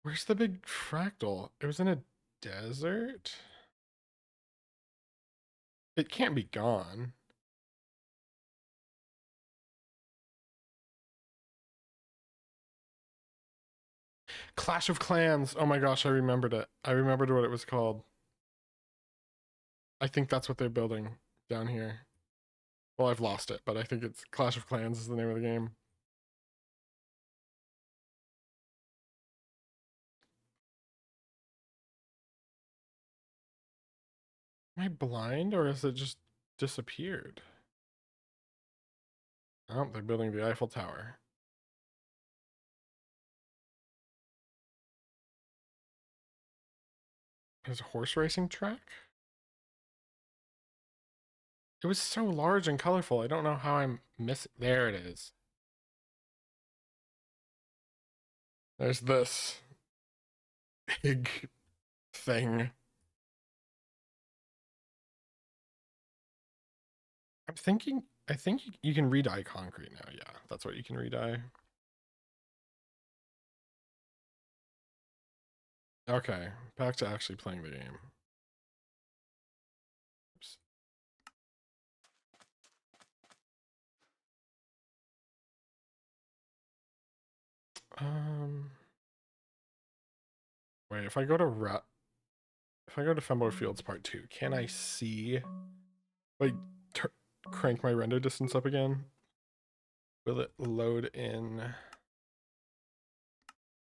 Where's the big fractal? It was in a desert? It can't be gone. Clash of Clans. Oh my gosh, I remembered it. I remembered what it was called. I think that's what they're building down here. Well, I've lost it, but I think it's Clash of Clans is the name of the game. Am I blind or has it just disappeared? Oh, they're building the Eiffel Tower. There's a horse racing track? It was so large and colorful. I don't know how I'm missing. There it is. There's this big thing. I think you can re-dye concrete now. Yeah, that's what you can re-dye. Okay, back to actually playing the game. Oops. Wait, if I go to Femboy Fields Part 2, can I see, like, crank my render distance up again? Will it load in?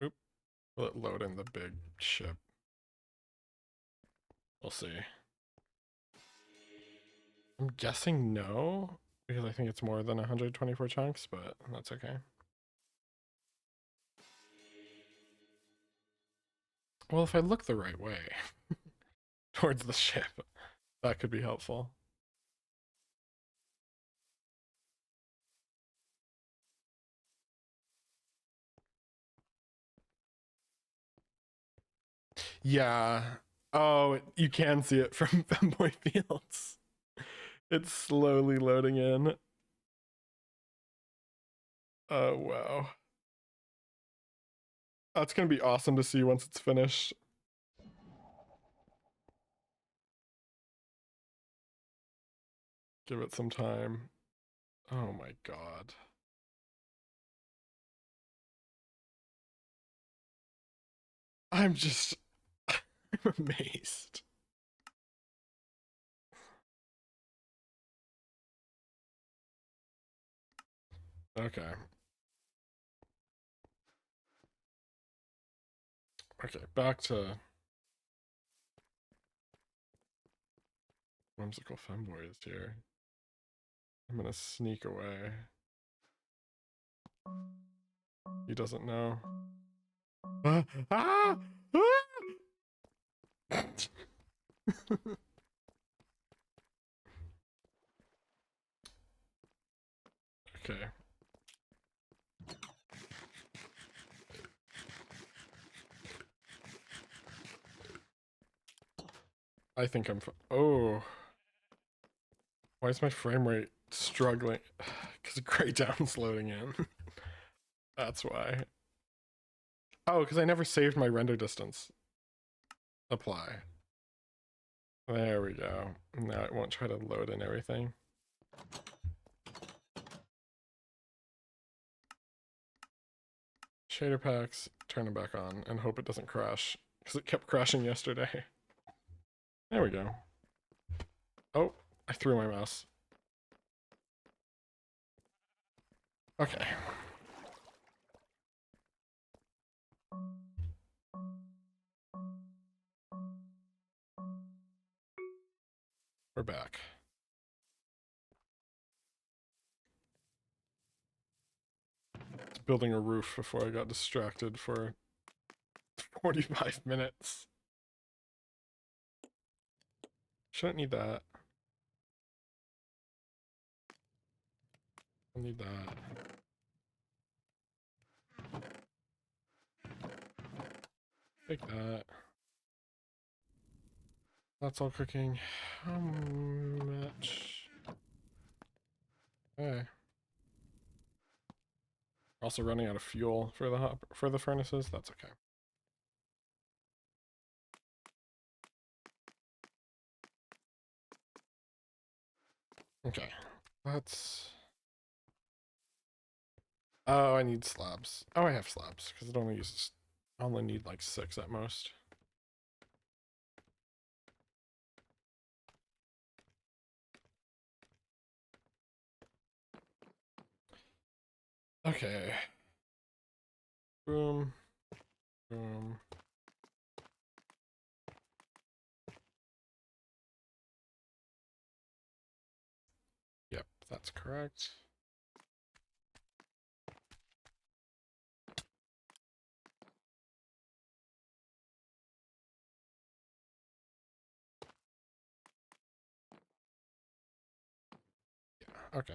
Oop. Will it load in the big ship? We'll see. I'm guessing no, because I think it's more than 124 chunks, but that's okay. Well, if I look the right way towards the ship, that could be helpful. Yeah. Oh, you can see it from Femboy Fields. It's slowly loading in. Oh, wow. That's going to be awesome to see once it's finished. Give it some time. Oh my god. I'm just I'm amazed. Okay. Okay, back to Whimsical Femboy is here. I'm gonna sneak away. He doesn't know. Ah! Ah! Ah! Okay. I think I'm. Oh. Why is my frame rate struggling? Because Greydown's loading in. That's why. Oh, because I never saved my render distance. Apply. There we go. Now it won't try to load in everything. shader packs, turn them back on, and hope it doesn't crash, because it kept crashing yesterday. There we go. Oh, I threw my mouse. Okay. We're back. I was building a roof before I got distracted for 45 minutes. Shouldn't need that. I need that. Take that. That's all cooking. How much? Okay. Also running out of fuel for the furnaces. That's okay. Okay. That's. Oh, I need slabs. Oh, I have slabs because it only uses. I only need like 6 at most. Okay. Boom. Boom. Yep, that's correct. Yeah, okay.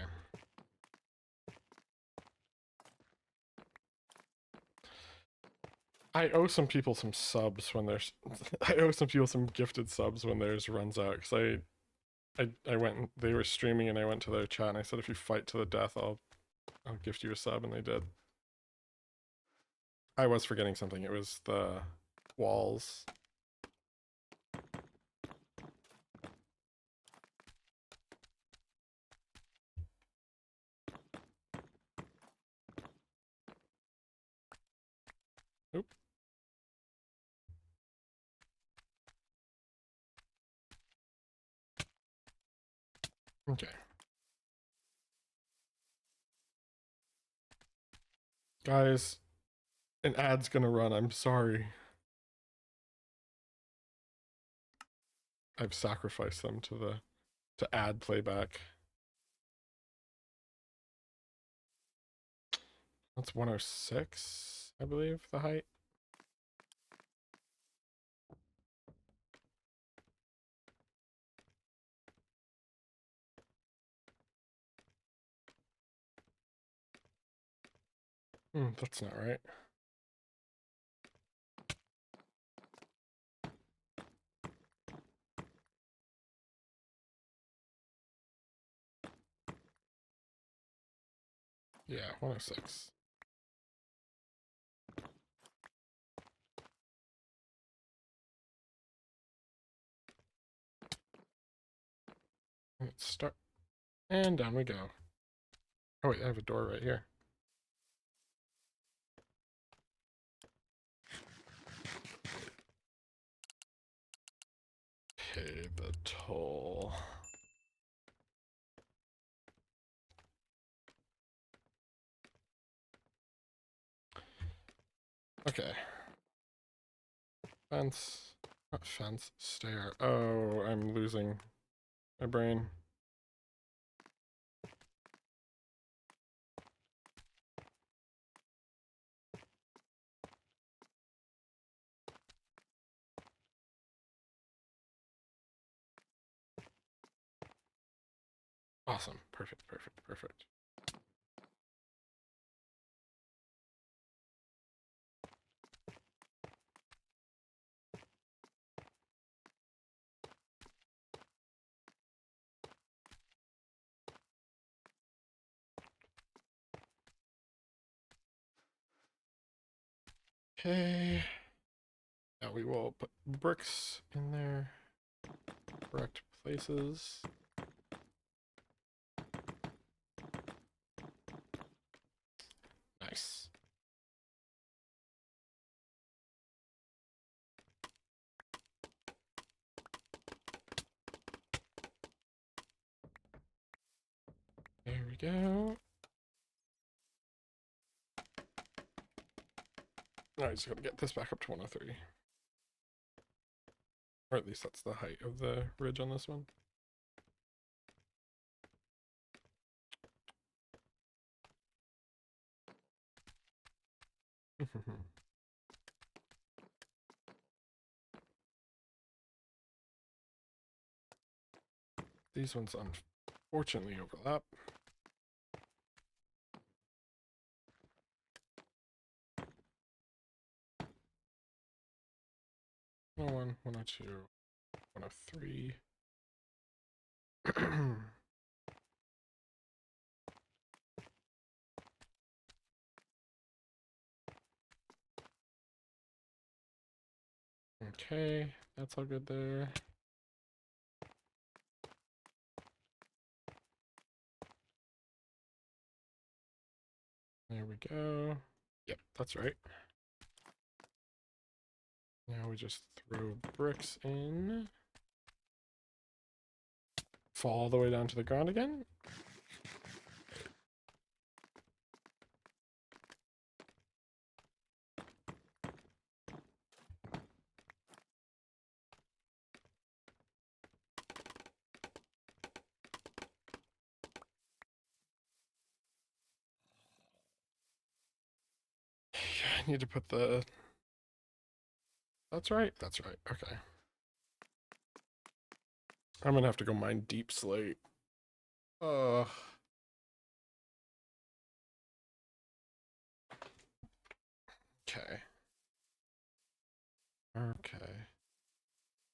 I owe some people some subs when there's. I owe some people some gifted subs when theirs runs out because I went and they were streaming and I went to their chat and I said if you fight to the death I'll gift you a sub and they did. I was forgetting something. It was the walls. Oop. Okay. Guys, an ad's gonna run. I'm sorry. I've sacrificed them to ad playback. That's 106, I believe, the height. That's not right. Yeah, 106. Let's start. And down we go. Oh wait, I have a door right here. Pay the toll. Okay. Fence. Not fence. Stair. Oh, I'm losing my brain. Awesome. Perfect, perfect, perfect. Okay. Now we will put bricks in their correct places. Nice. we go. Alright, just gotta get this back up to 103. Or at least that's the height of the ridge on this one. These ones unfortunately overlap. Oh, 1, 102, 103. Okay, that's all good there. There we go. Yep, that's right. Now we just throw bricks in. Fall all the way down to the ground again. I need to put the... That's right, that's right, okay. I'm gonna have to go mine deep slate. Okay. Okay.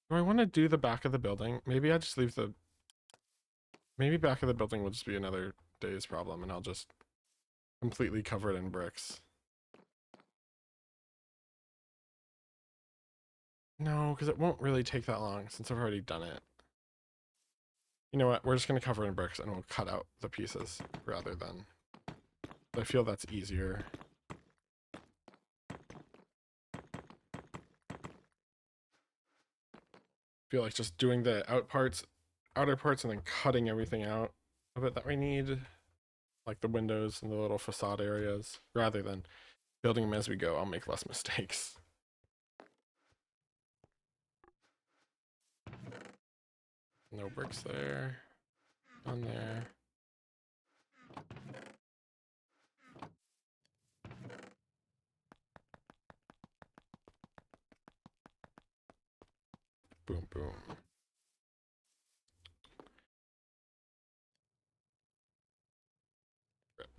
Do I want to do the back of the building? Maybe I just leave the... Maybe back of the building will just be another day's problem and I'll just completely cover it in bricks. No, because it won't really take that long since I've already done it. You know what? We're just going to cover it in bricks and we'll cut out the pieces rather than... I feel that's easier. I feel like just doing the outer parts and then cutting everything out of it that we need, like the windows and the little facade areas, rather than building them as we go. I'll make less mistakes. No bricks there. On there. Boom, boom. Brick.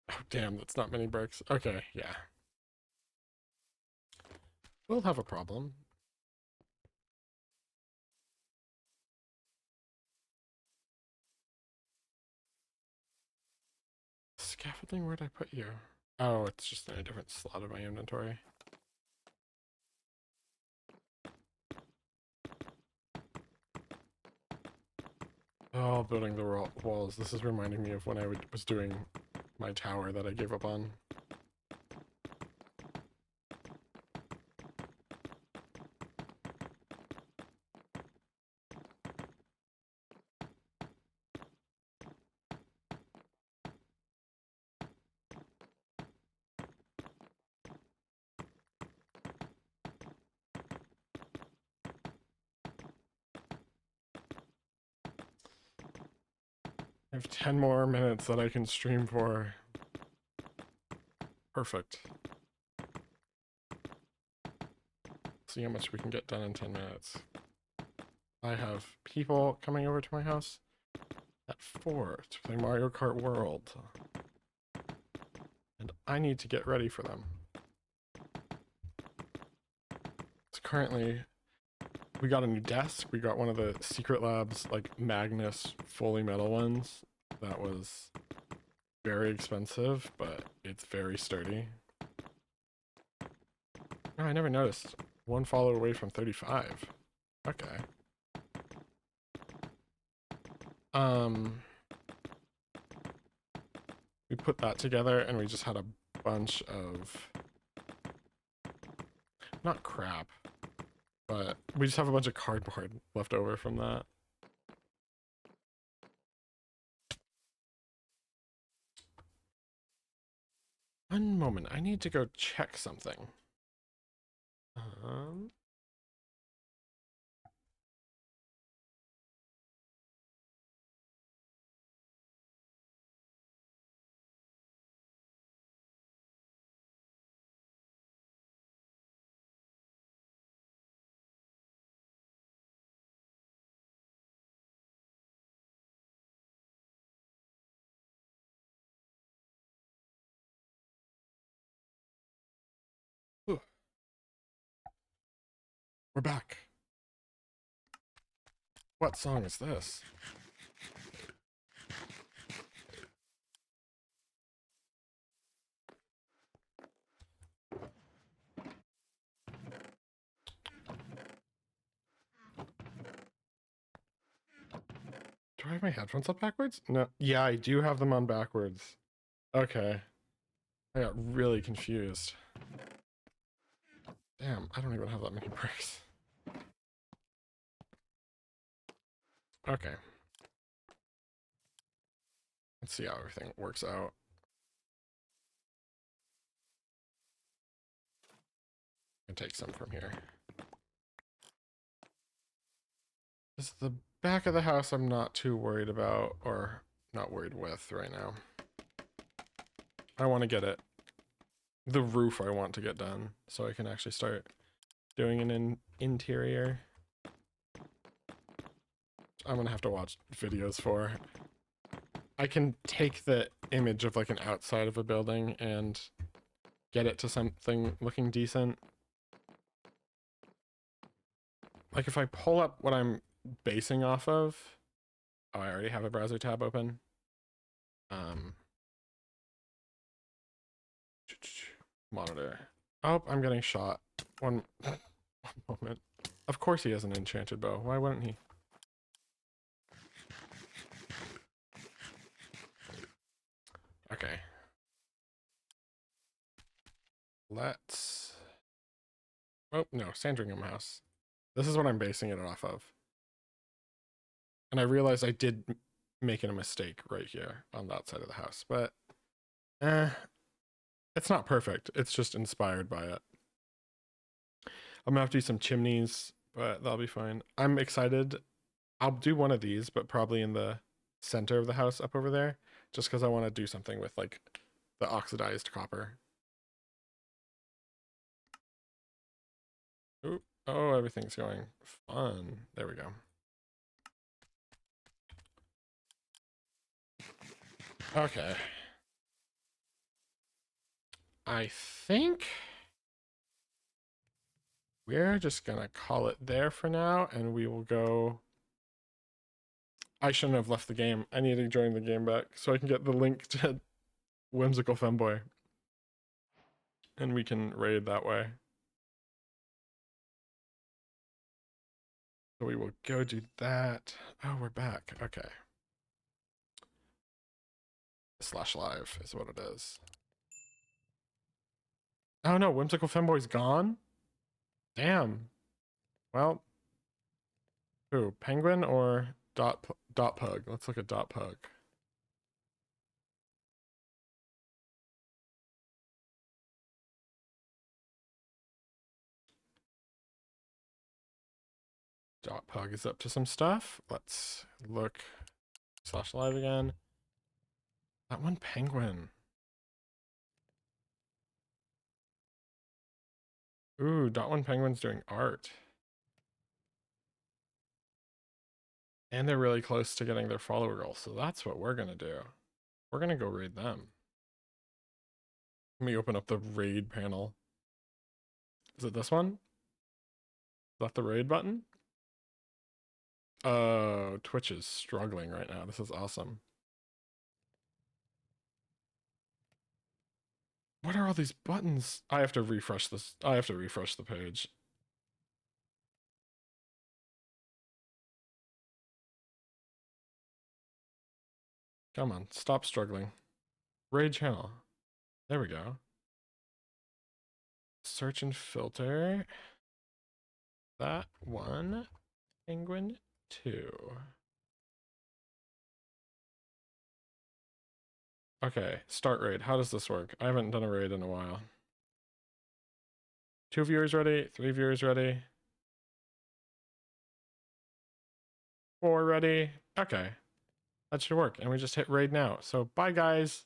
Oh, damn, that's not many bricks. Okay, yeah. We'll have a problem. Scaffolding, where'd I put you? Oh, it's just in a different slot of my inventory. Oh, building the walls. This is reminding me of when I was doing my tower that I gave up on. I have 10 more minutes that I can stream for. Perfect. See how much we can get done in 10 minutes. I have people coming over to my house at 4 to play Mario Kart World. And I need to get ready for them. So currently, we got a new desk. We got one of the Secret Labs, like Magnus fully metal ones. That was very expensive, but it's very sturdy. Oh, I never noticed. One follower away from 35. Okay. We put that together and we just had a bunch of... Not crap. But we just have a bunch of cardboard left over from that. One moment, I need to go check something. Whew. We're back. What song is this? Do I have my headphones up backwards? No. Yeah, I do have them on backwards. Okay. I got really confused. Damn, I don't even have that many bricks. Okay. Let's see how everything works out. I can take some from here. This is the back of the house I'm not too worried about, or not worried with right now. I want to get it. The roof I want to get done, so I can actually start doing an interior. I'm gonna have to watch videos for. I can take the image of like an outside of a building and get it to something looking decent. Like if I pull up what I'm basing off of. Oh, I already have a browser tab open. Monitor. Oh, I'm getting shot. One moment. Of course he has an enchanted bow. Why wouldn't he? Okay. Let's... Oh, no. Sandringham House. This is what I'm basing it off of. And I realized I did make a mistake right here on that side of the house. But, it's not perfect. It's just inspired by it. I'm gonna have to do some chimneys, but that'll be fine. I'm excited. I'll do one of these, but probably in the center of the house up over there, just because I want to do something with like the oxidized copper. Ooh, oh, everything's going fun. There we go. Okay. I think we're just gonna call it there for now, and we will go. I shouldn't have left the game. I need to join the game back so I can get the link to Whimsical Femboy. And we can raid that way. So we will go do that. Oh, we're back. Okay. /live is what it is. Oh no, Whimsical Femboy's gone? Damn. Well, who? Penguin or dot pug? Let's look at dot pug. Dot pug is up to some stuff. Let's look /live again. That one penguin. Ooh, dot one penguin's doing art. And they're really close to getting their follower goal, so that's what we're gonna do. We're gonna go raid them. Let me open up the raid panel. Is it this one? Is that the raid button? Oh, Twitch is struggling right now. This is awesome. What are all these buttons? I have to refresh this. I have to refresh the page. Come on, stop struggling. Raid channel. There we go. Search and filter. that one. Penguin 2. Okay, start raid. How does this work? I haven't done a raid in a while. 2 viewers ready, 3 viewers ready. 4 ready. Okay. That should work. And we just hit raid now. So bye guys.